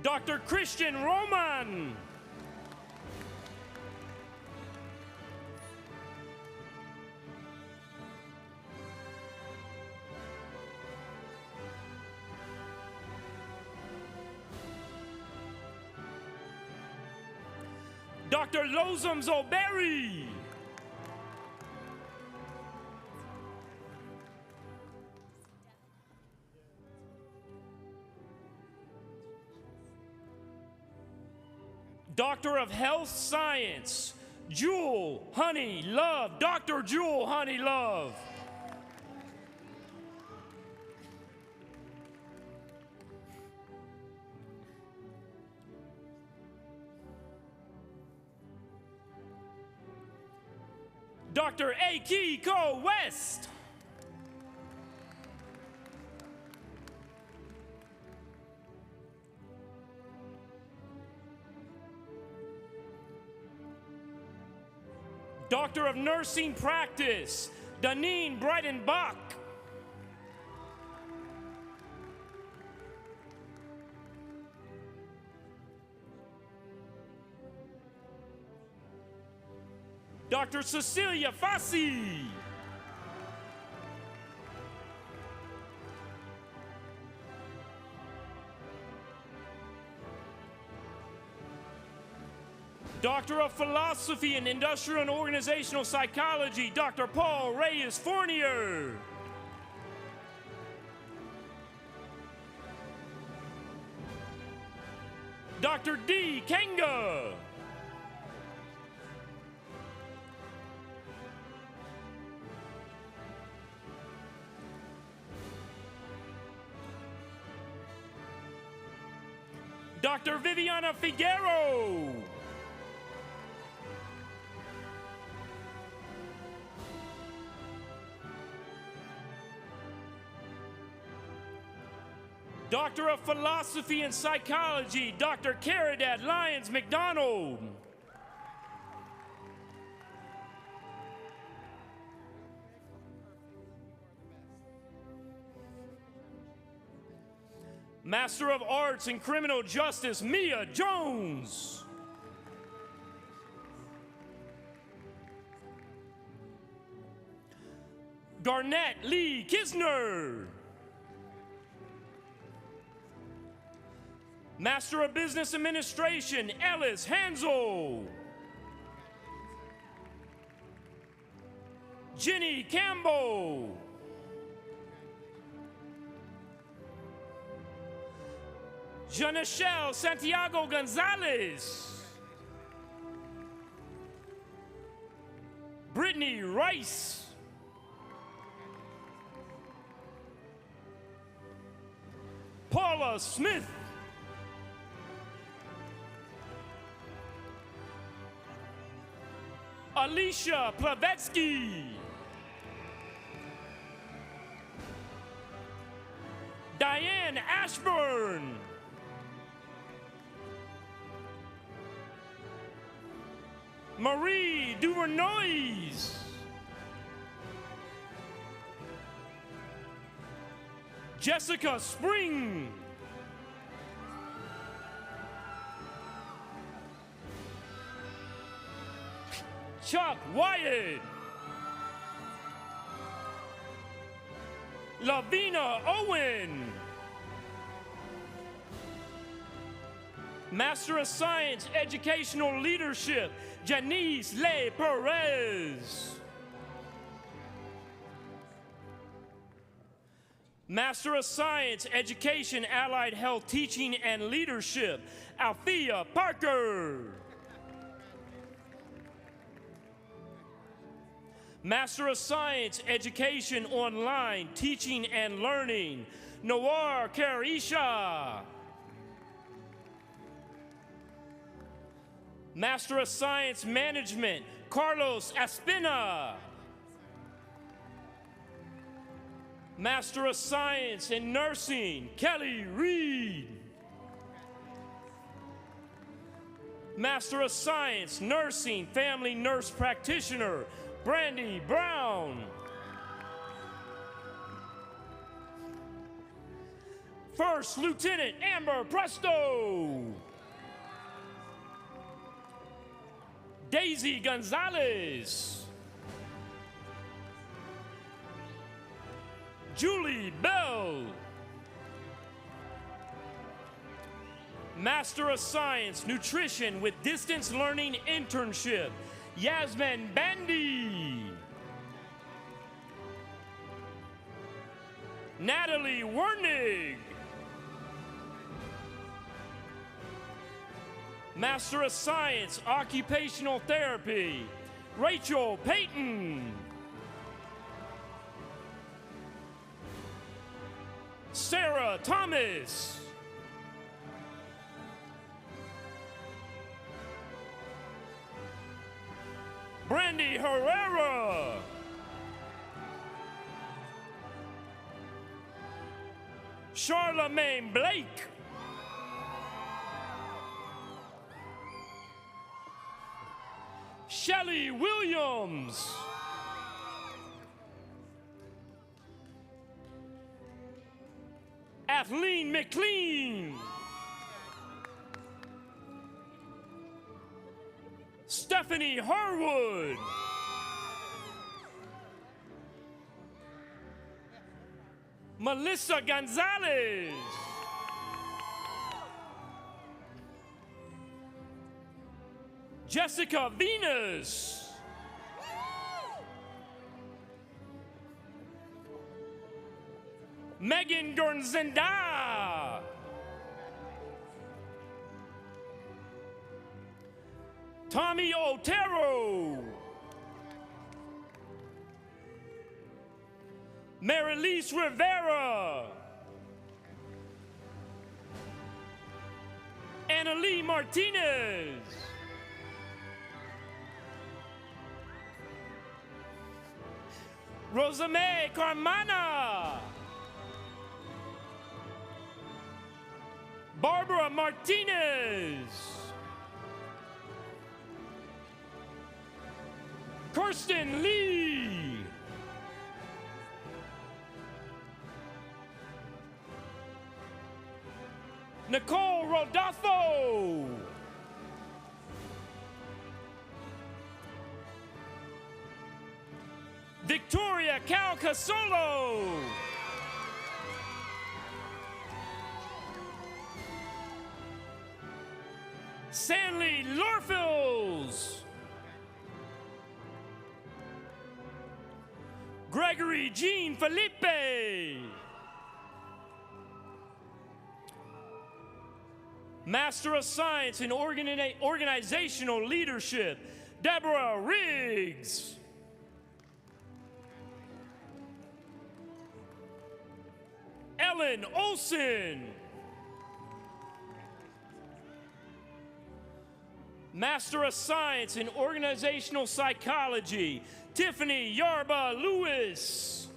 Dr. Christian Roman. Dr. Lozum Zolberry. Doctor of Health Science, Jewel Honey Love. Dr. Jewel Honey Love. Dr. Akiko West. Doctor of Nursing Practice, Danine Breitenbach. Dr. Cecilia Fassi. Doctor of Philosophy and Industrial and Organizational Psychology, Dr. Paul Reyes Fournier. Dr. D. Kenga. Dr. Viviana Figueroa. Doctor of Philosophy and Psychology, Dr. Caridad Lyons McDonald. Master of Arts in Criminal Justice, Mia Jones. Garnett Lee Kisner. Master of Business Administration, Ellis Hansel. Jenny Campbell. Janachelle Santiago Gonzalez. Brittany Rice. Paula Smith. Alicia Plavetsky. Diane Ashburn. Marie Duvernois. Jessica Spring. Chuck Wyatt. Lavina Owen. Master of Science, Educational Leadership, Janice Le Perez. Master of Science, Education, Allied Health, Teaching and Leadership, Althea Parker. Master of Science, Education, Online, Teaching and Learning, Noir Karisha. Master of Science Management, Carlos Espina. Master of Science in Nursing, Kelly Reed. Master of Science, Nursing, Family Nurse Practitioner, Brandy Brown. First Lieutenant Amber Presto. Daisy Gonzalez. Julie Bell. Master of Science, Nutrition with Distance Learning Internship, Yasmin Bandy. Natalie Wernig. Master of Science, Occupational Therapy, Rachel Payton. Sarah Thomas. Brandy Herrera. Charlemagne Blake. Shelley Williams. Kathleen McLean. Stephanie Harwood. Melissa Gonzalez. Jessica Venus. Megan Gurnzenda. Tommy Otero. Marilise Rivera. Annalie Martinez. Rosame Carmana. Barbara Martinez. Kirsten Lee. Nicole Rodolfo. Victoria Calcasolo. Stanley Lorfils. Gregory Jean Felipe. Master of Science in Organizational Leadership, Deborah Riggs. Ellen Olson. Master of Science in Organizational Psychology, Tiffany Yarba Lewis.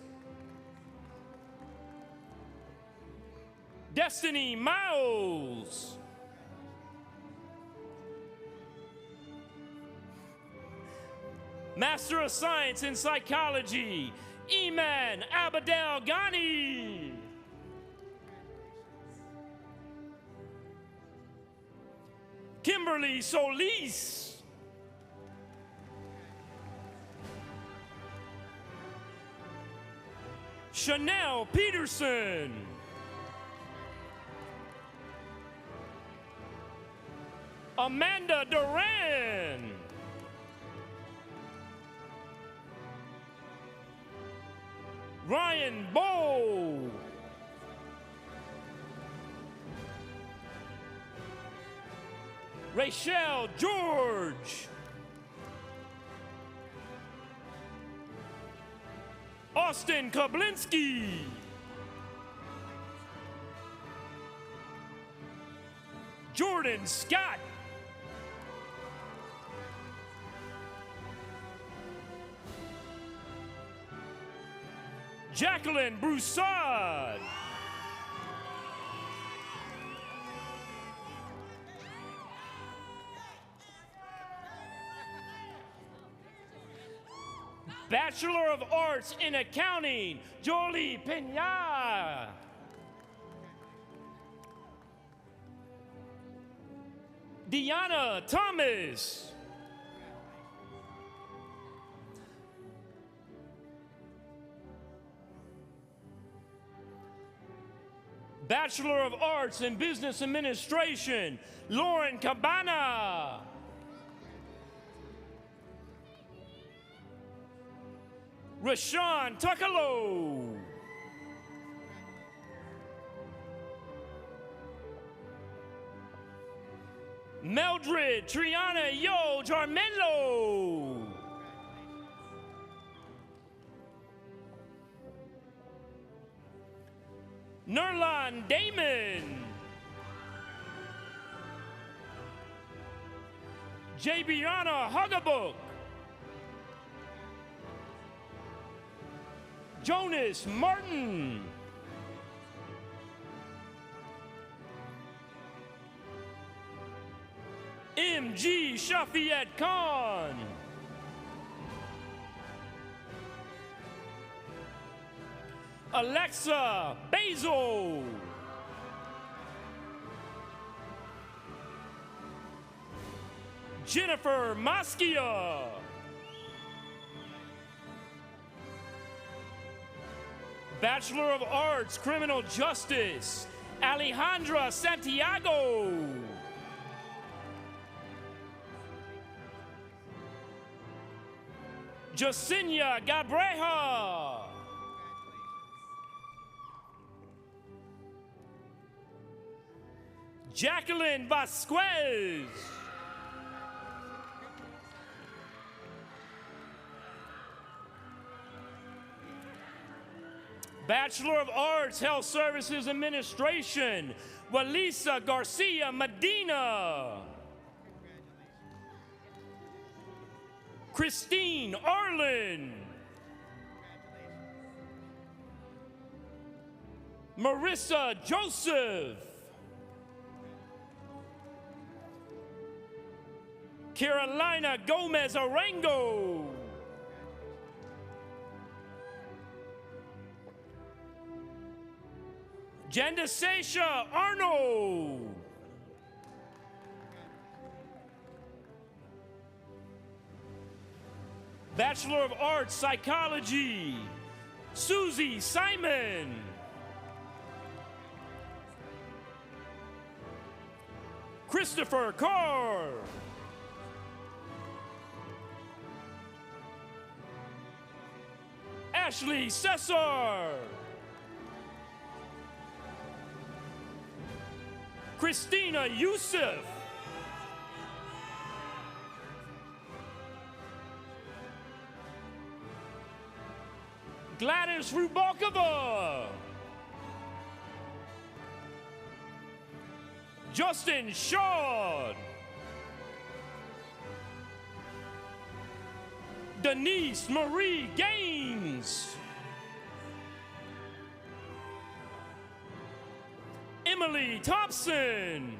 Destiny Miles. Master of Science in Psychology, Iman Abadel Ghani. Kimberly Solis. Chanel Peterson. Amanda Duran. Ryan Bowe. Rachel George. Austin Kablinski. Jordan Scott. Jacqueline Broussard. Bachelor of Arts in Accounting, Jolie Pena. Deanna Thomas. Bachelor of Arts in Business Administration, Lauren Cabana. Rashawn Tuckalo. Meldred Triana Yo Jarmello. Nerlon Damon. Jabiana Hugabook. Jonas Martin. M.G. Shafiat Khan. Alexa Basil. Jennifer Maschia. Bachelor of Arts, Criminal Justice, Alejandra Santiago. Jacinia Gabreja. Jacqueline Vasquez. Bachelor of Arts, Health Services Administration, Walisa Garcia Medina. Christine Arlen. Marissa Joseph. Carolina Gomez Arango. Jandasesha Arnold. Bachelor of Arts, Psychology, Susie Simon. Christopher Carr. Ashley Cesar. Christina Youssef. Gladys Rubalcava. Justin Shaw. Denise Marie Gaines. Emily Thompson.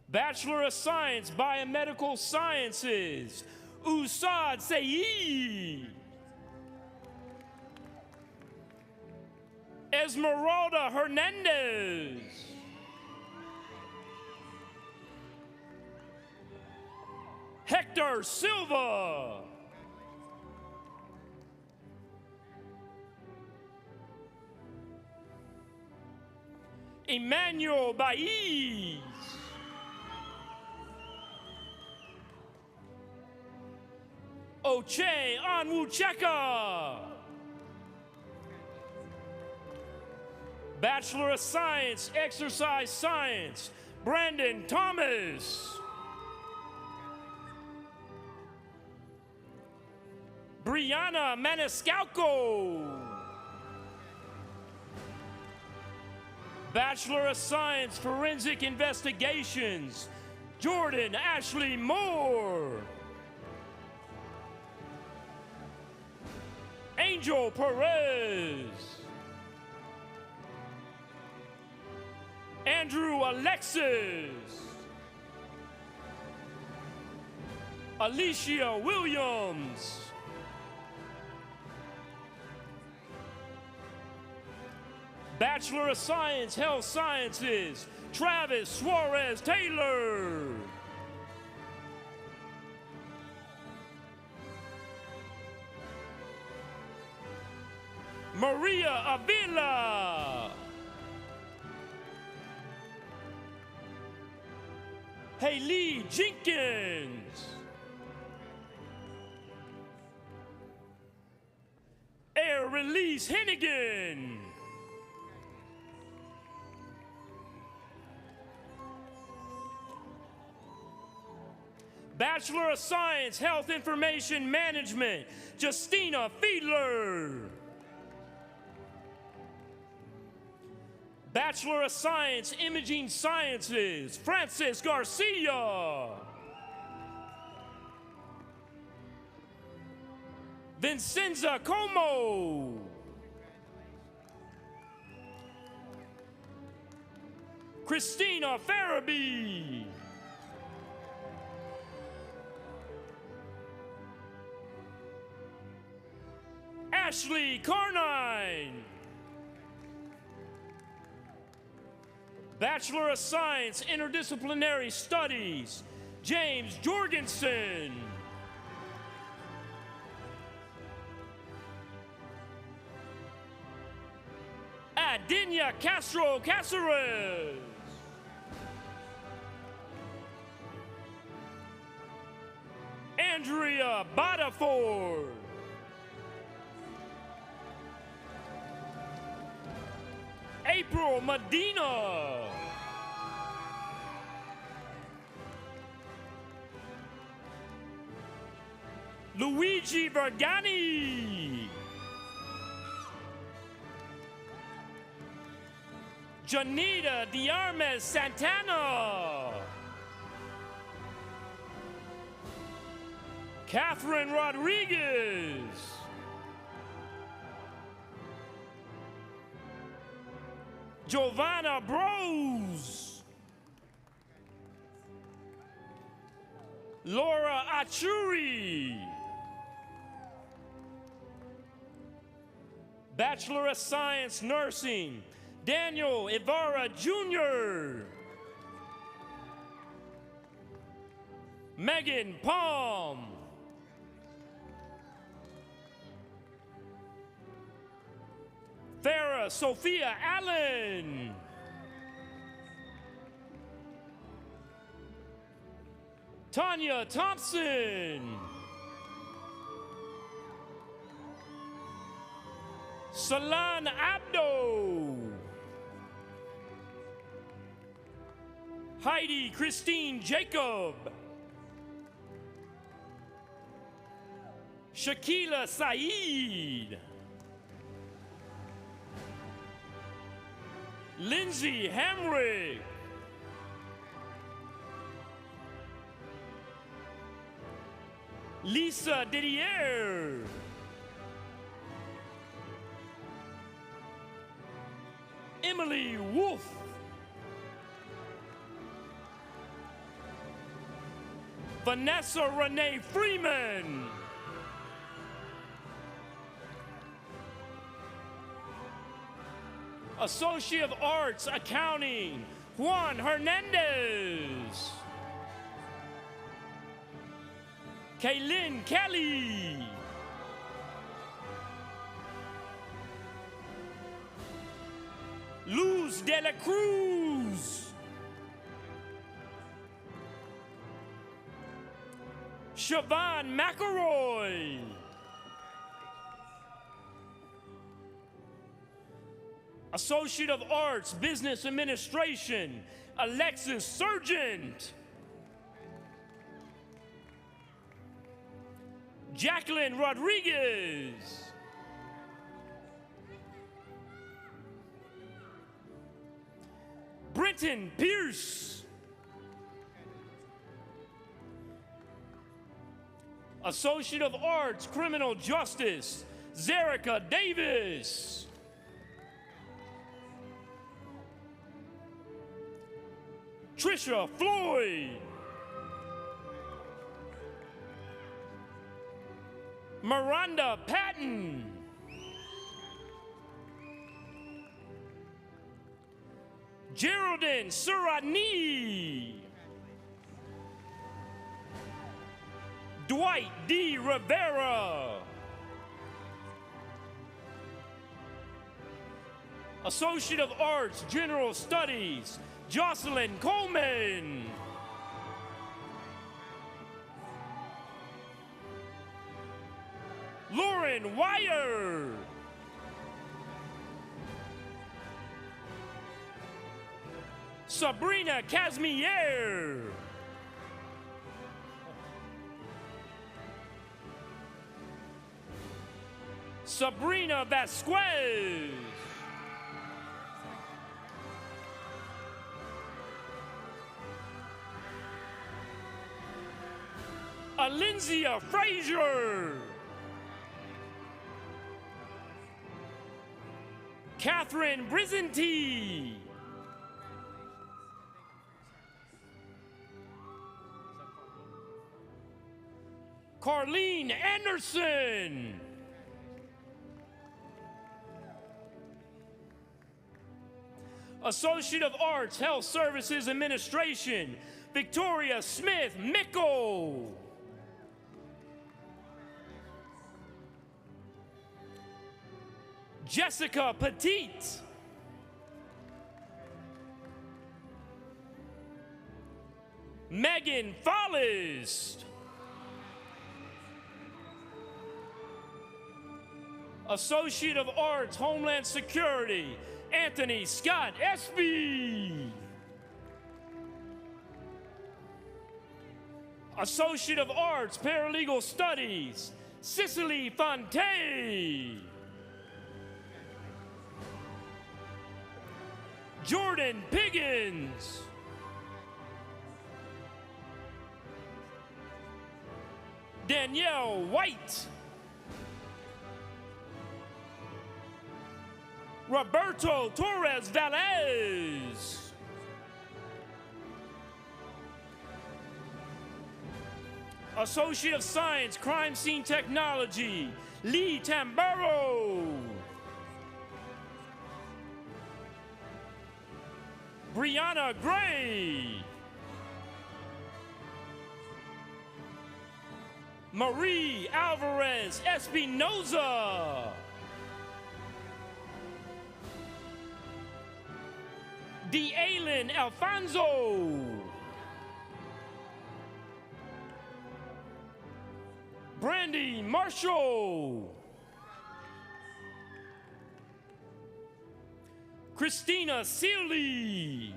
Bachelor of Science, Biomedical Sciences, Usad Saeed. Esmeralda Hernandez. Hector Silva. Emmanuel Baiz. Oche Onwucheka. Bachelor of Science, Exercise Science, Brandon Thomas. Brianna Maniscalco. Bachelor of Science, Forensic Investigations, Jordan Ashley Moore. Angel Perez. Andrew Alexis. Alicia Williams. Bachelor of Science, Health Sciences, Travis Suarez Taylor. Maria Avila. Haley Jenkins. Air Release Hennigan. Bachelor of Science, Health Information Management, Justina Fiedler. Bachelor of Science, Imaging Sciences, Francis Garcia. Vincenza Como. Christina Farabee. Ashley Carnine. Bachelor of Science, Interdisciplinary Studies, James Jorgensen. Adenia Castro Caceres. Andrea Badaford. April Medina. Luigi Vergani. Janita Diarmes Santana. Catherine Rodriguez. Giovanna Bros. Laura Achuri. Bachelor of Science Nursing, Daniel Ibarra Jr. Megan Palm. Farah Sophia Allen. Tanya Thompson. Salan Abdo. Heidi Christine Jacob. Shakila Saeed. Lindsay Hamrick. Lisa Didier. Emily Wolf. Vanessa Renee Freeman. Associate of Arts Accounting, Juan Hernandez. Kaylin Kelly. Luz de la Cruz. Siobhan McElroy. Associate of Arts, Business Administration, Alexis Sargent. Jacqueline Rodriguez. Brenton Pierce. Associate of Arts, Criminal Justice, Zerica Davis. Trisha Floyd. Miranda Patton. Geraldine Suratni. Dwight D. Rivera. Associate of Arts, General Studies, Jocelyn Coleman. Lauren Wire. Sabrina Casmier. Sabrina Vasquez. Alinzia Frazier. Catherine Brizanti. Carlene Anderson. Associate of Arts, Health Services Administration, Victoria Smith Mickle. Jessica Petit. Megan Follist. Associate of Arts, Homeland Security, Anthony Scott Espy. Associate of Arts, Paralegal Studies, Cicely Fonte. Jordan Piggins. Danielle White. Roberto Torres Valles. Associate of Science, Crime Scene Technology, Lee Tamburo. Brianna Gray. Marie Alvarez Espinoza. D'Allen Alfonso. Brandy Marshall. Christina Sealy.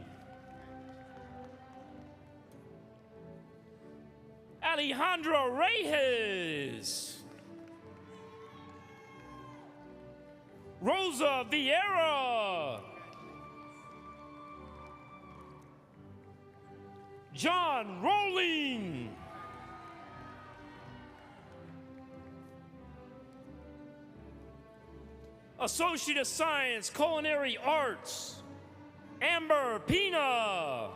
Alejandra Reyes. Rosa Vieira. John Rowling. Associate of Science, Culinary Arts, Amber Pina.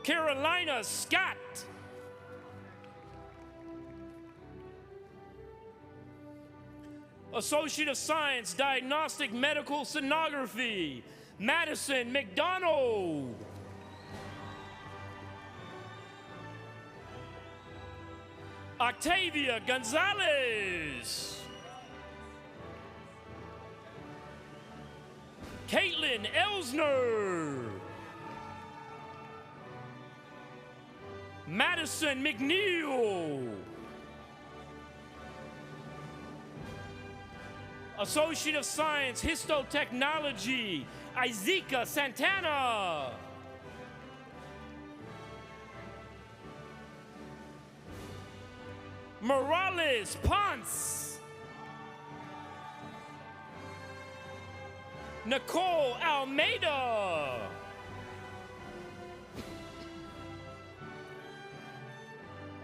Carolina Scott. Associate of Science, Diagnostic Medical Sonography, Madison McDonald. Octavia Gonzalez. Caitlin Elsner. Madison McNeil. Associate of Science, Histotechnology, Izeka Santana. Morales Ponce. Nicole Almeida.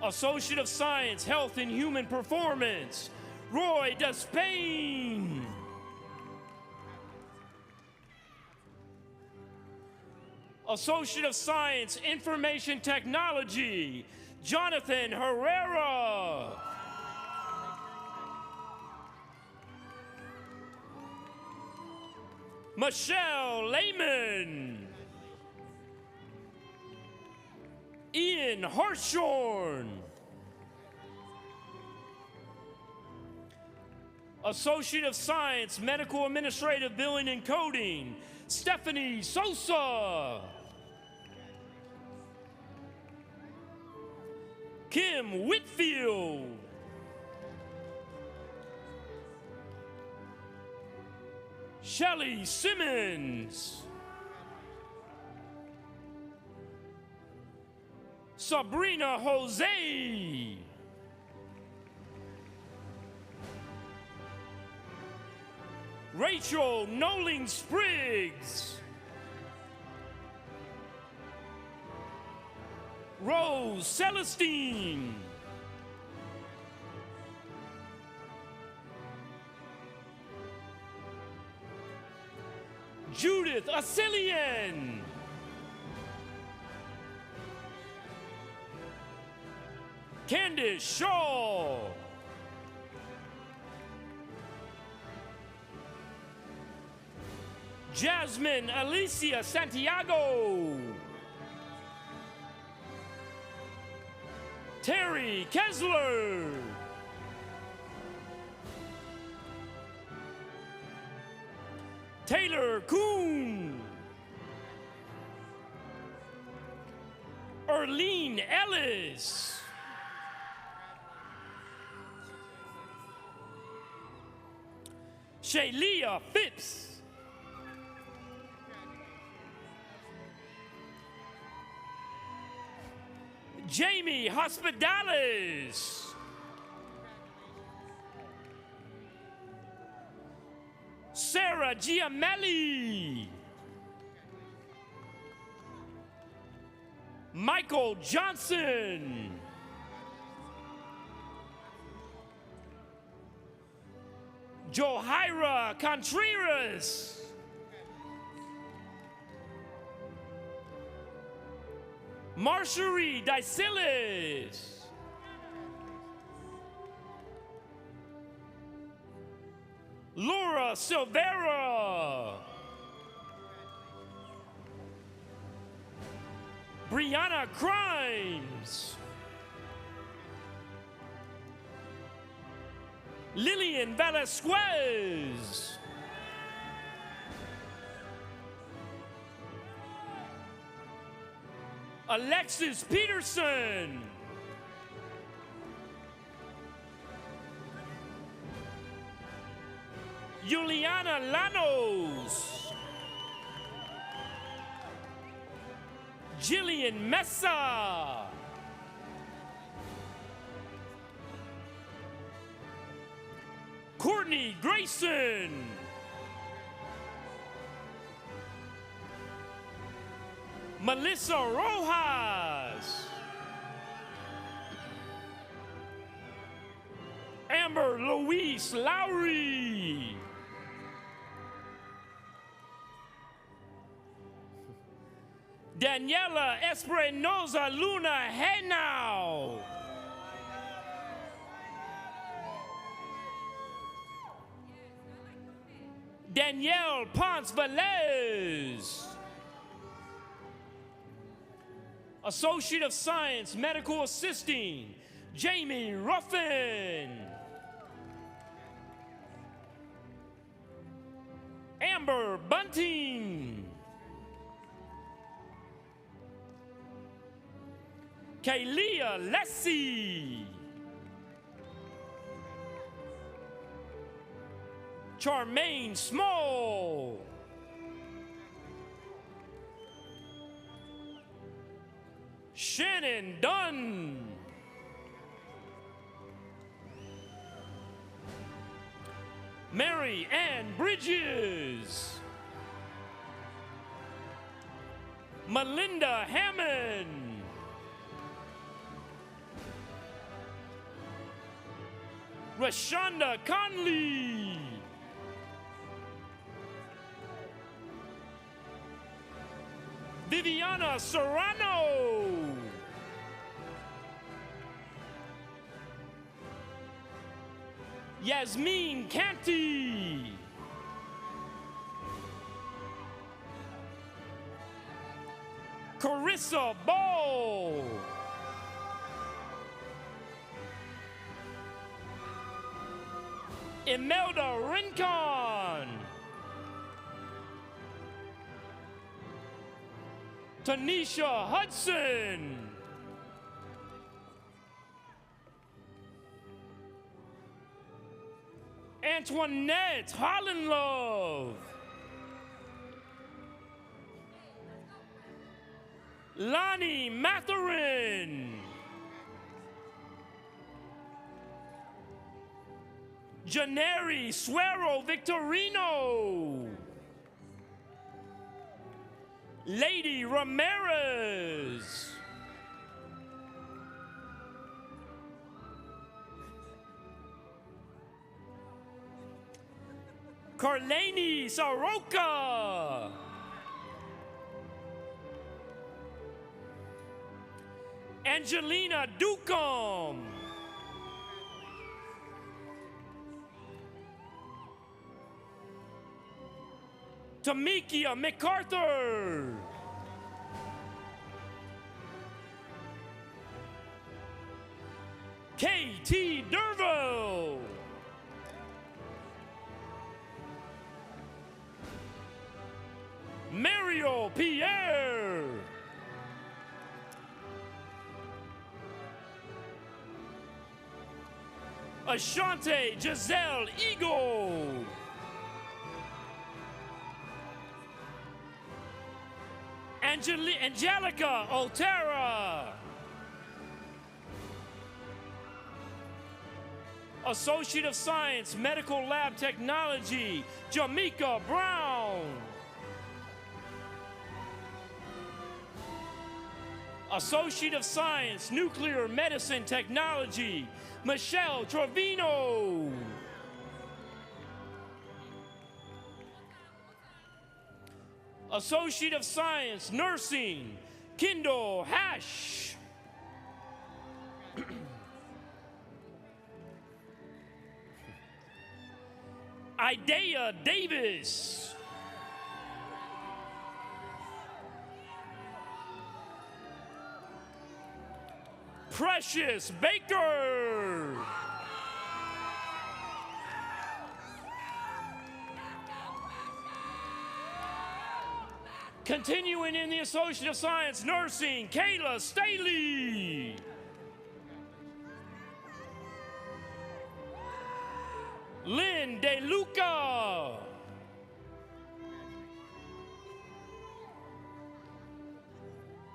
Associate of Science, Health and Human Performance, Roy Despain. Associate of Science, Information Technology, Jonathan Herrera. Michelle Lehman. Ian Hartshorn. Associate of Science, Medical Administrative Billing and Coding, Stephanie Sosa. Kim Whitfield. Shelley Simmons. Sabrina Jose. Rachel Noling Spriggs. Rose Celestine. Judith Asilian. Candice Shaw. Jasmine Alicia Santiago. Terry Kessler. Taylor Kuhn. Erlene Ellis. Shaylia Phipps. Jamie Hospitales. Sarah Giamelli. Michael Johnson. Johaira Contreras. Marjorie Dicilis. Laura Silvera. Brianna Crimes. Lillian Velasquez. Alexis Peterson. Juliana Lanos. Jillian Mesa. Courtney Grayson. Melissa Rojas. Amber Louise Lowry. Daniela Esperanza Luna Henao. Danielle Ponce Velez. Associate of Science, Medical Assisting, Jamie Ruffin. Amber Bunting. Kaylia Lessie. Charmaine Small. Shannon Dunn. Mary Ann Bridges. Melinda Hammond. Rashonda Conley. Viviana Serrano. Yasmin Canty. Carissa Ball. Imelda Rincon. Tanisha Hudson. Antoinette Hollandlove. Lonnie Matherin. Janeri Suero Victorino. Lady Ramirez. Carlene Saroka. Angelina Ducombe. Tamikia MacArthur. K.T. Derville. Mario Pierre. Ashante Giselle Eagle. Angelica Otera. Associate of Science, Medical Lab Technology, Jamaica Brown. Associate of Science, Nuclear Medicine Technology, Michelle Trevino. Associate of Science, Nursing, Kendall Hash. Idea Davis. Precious Baker. Continuing in the Associate of Science Nursing, Kayla Staley. Lynn DeLuca.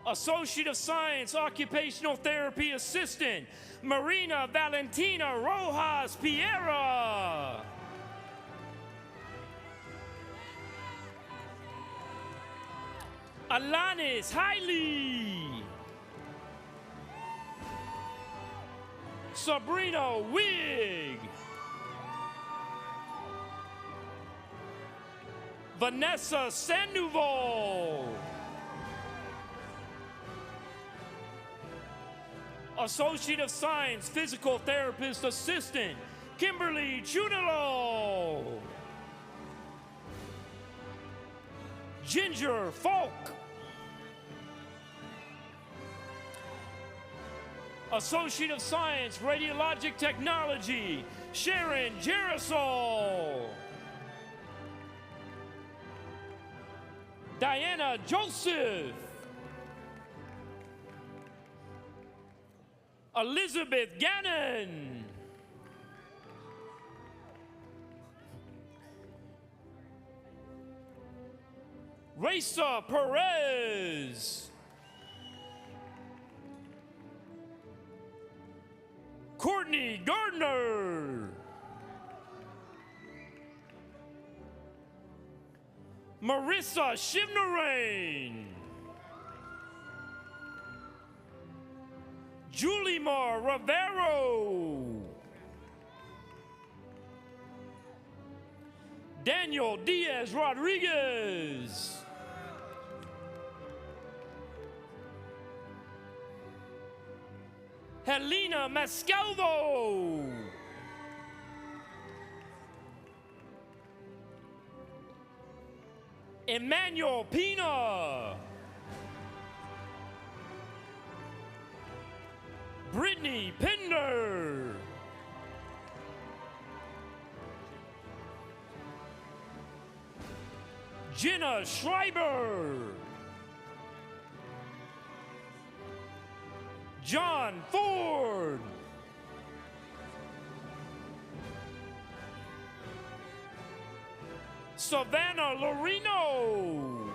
Associate of Science Occupational Therapy Assistant, Marina Valentina Rojas Piera. Alanis Hiley. Sabrina Wig. Vanessa Sandoval. Associate of Science Physical Therapist Assistant, Kimberly Chunalo. Ginger Falk. Associate of Science Radiologic Technology, Sharon Jerrisol. Diana Joseph. Elizabeth Gannon. Raisa Perez. Courtney Gardner. Marissa Shivnarain. Julimar Rivero. Daniel Diaz Rodriguez. Helena Mascalvo. Emmanuel Pina. Brittany Pender. Jenna Schreiber. John Ford. Savannah Lorino.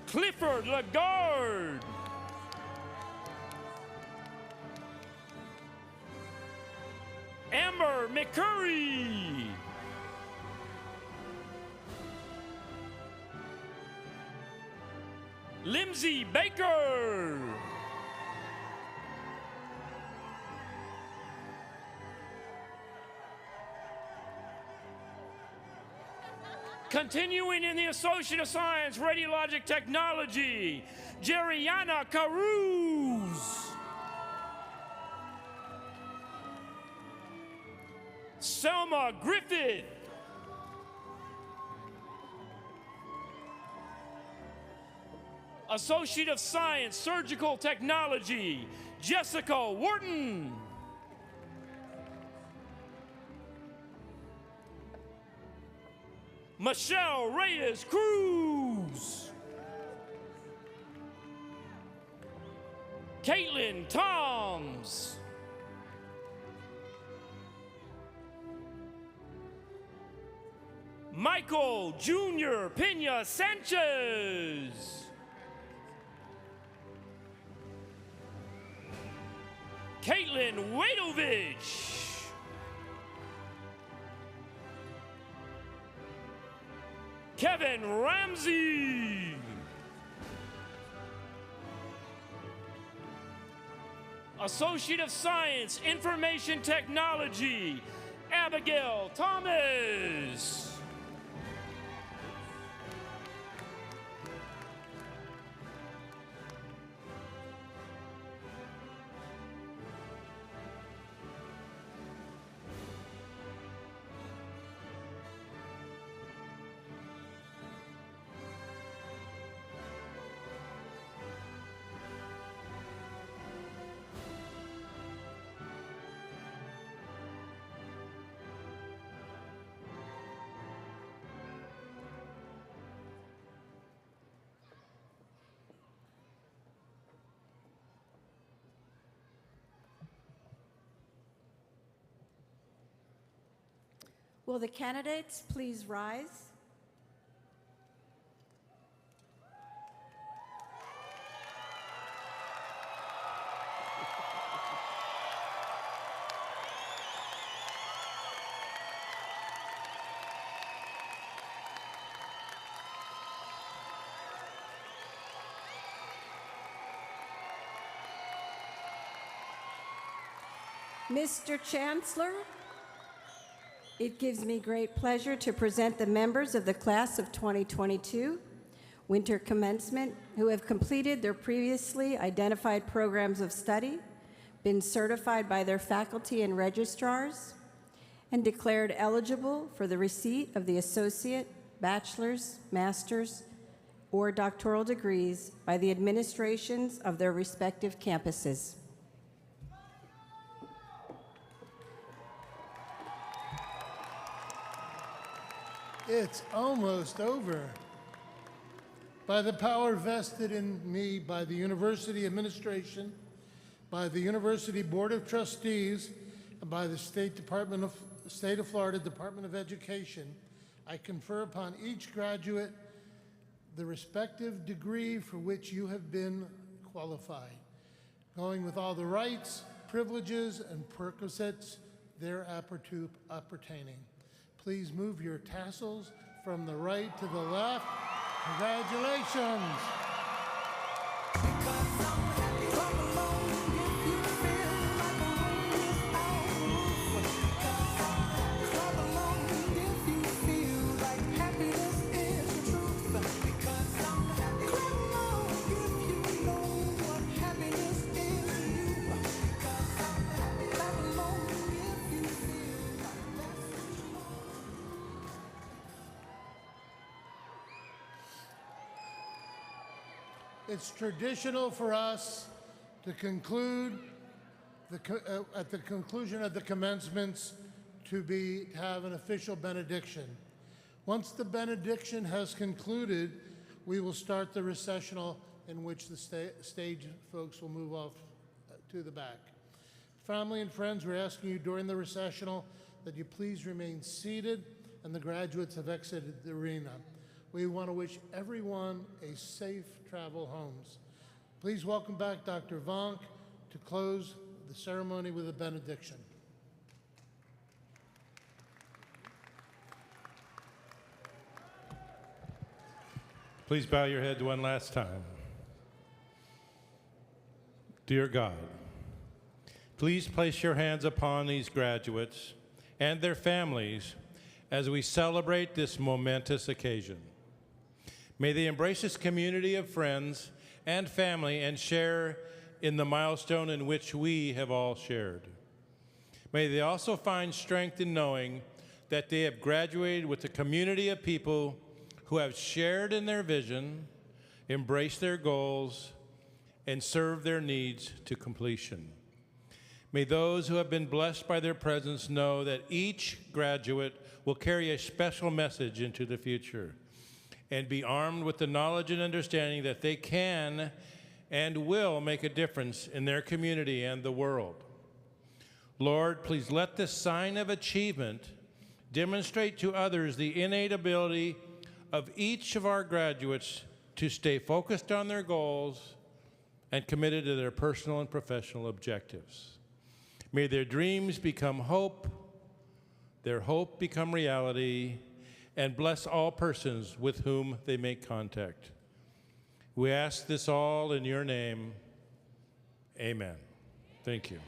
Clifford Lagarde. Amber McCurry. Lindsay Baker. Continuing in the Associate of Science Radiologic Technology, Jeriana Caruz. Selma Griffith. Associate of Science Surgical Technology, Jessica Wharton. Michelle Reyes Cruz. Caitlin Toms. Michael Jr. Pena Sanchez. Caitlin Wadovich. Kevin Ramsey. Associate of Science Information Technology, Abigail Thomas. Will the candidates please rise? Mr. Chancellor, it gives me great pleasure to present the members of the class of 2022, winter commencement, who have completed their previously identified programs of study, been certified by their faculty and registrars, and declared eligible for the receipt of the associate, bachelor's, master's, or doctoral degrees by the administrations of their respective campuses. It's almost over. By the power vested in me by the university administration, by the University Board of Trustees, and by the State of Florida Department of Education, I confer upon each graduate the respective degree for which you have been qualified, going with all the rights, privileges, and perquisites thereto appertaining. Please move your tassels from the right to the left. Congratulations. It's traditional for us to conclude at the conclusion of the commencements to have an official benediction. Once the benediction has concluded, we will start the recessional in which the stage folks will move off to the back. Family and friends, we're asking you during the recessional that you please remain seated and the graduates have exited the arena. We want to wish everyone a safe travel homes. Please welcome back Dr. Vonk to close the ceremony with a benediction. Please bow your head one last time. Dear God, please place your hands upon these graduates and their families as we celebrate this momentous occasion. May they embrace this community of friends and family and share in the milestone in which we have all shared. May they also find strength in knowing that they have graduated with a community of people who have shared in their vision, embraced their goals, and served their needs to completion. May those who have been blessed by their presence know that each graduate will carry a special message into the future and be armed with the knowledge and understanding that they can and will make a difference in their community and the world. Lord, please let this sign of achievement demonstrate to others the innate ability of each of our graduates to stay focused on their goals and committed to their personal and professional objectives. May their dreams become hope, their hope become reality, and bless all persons with whom they make contact. We ask this all in your name. Amen. Thank you.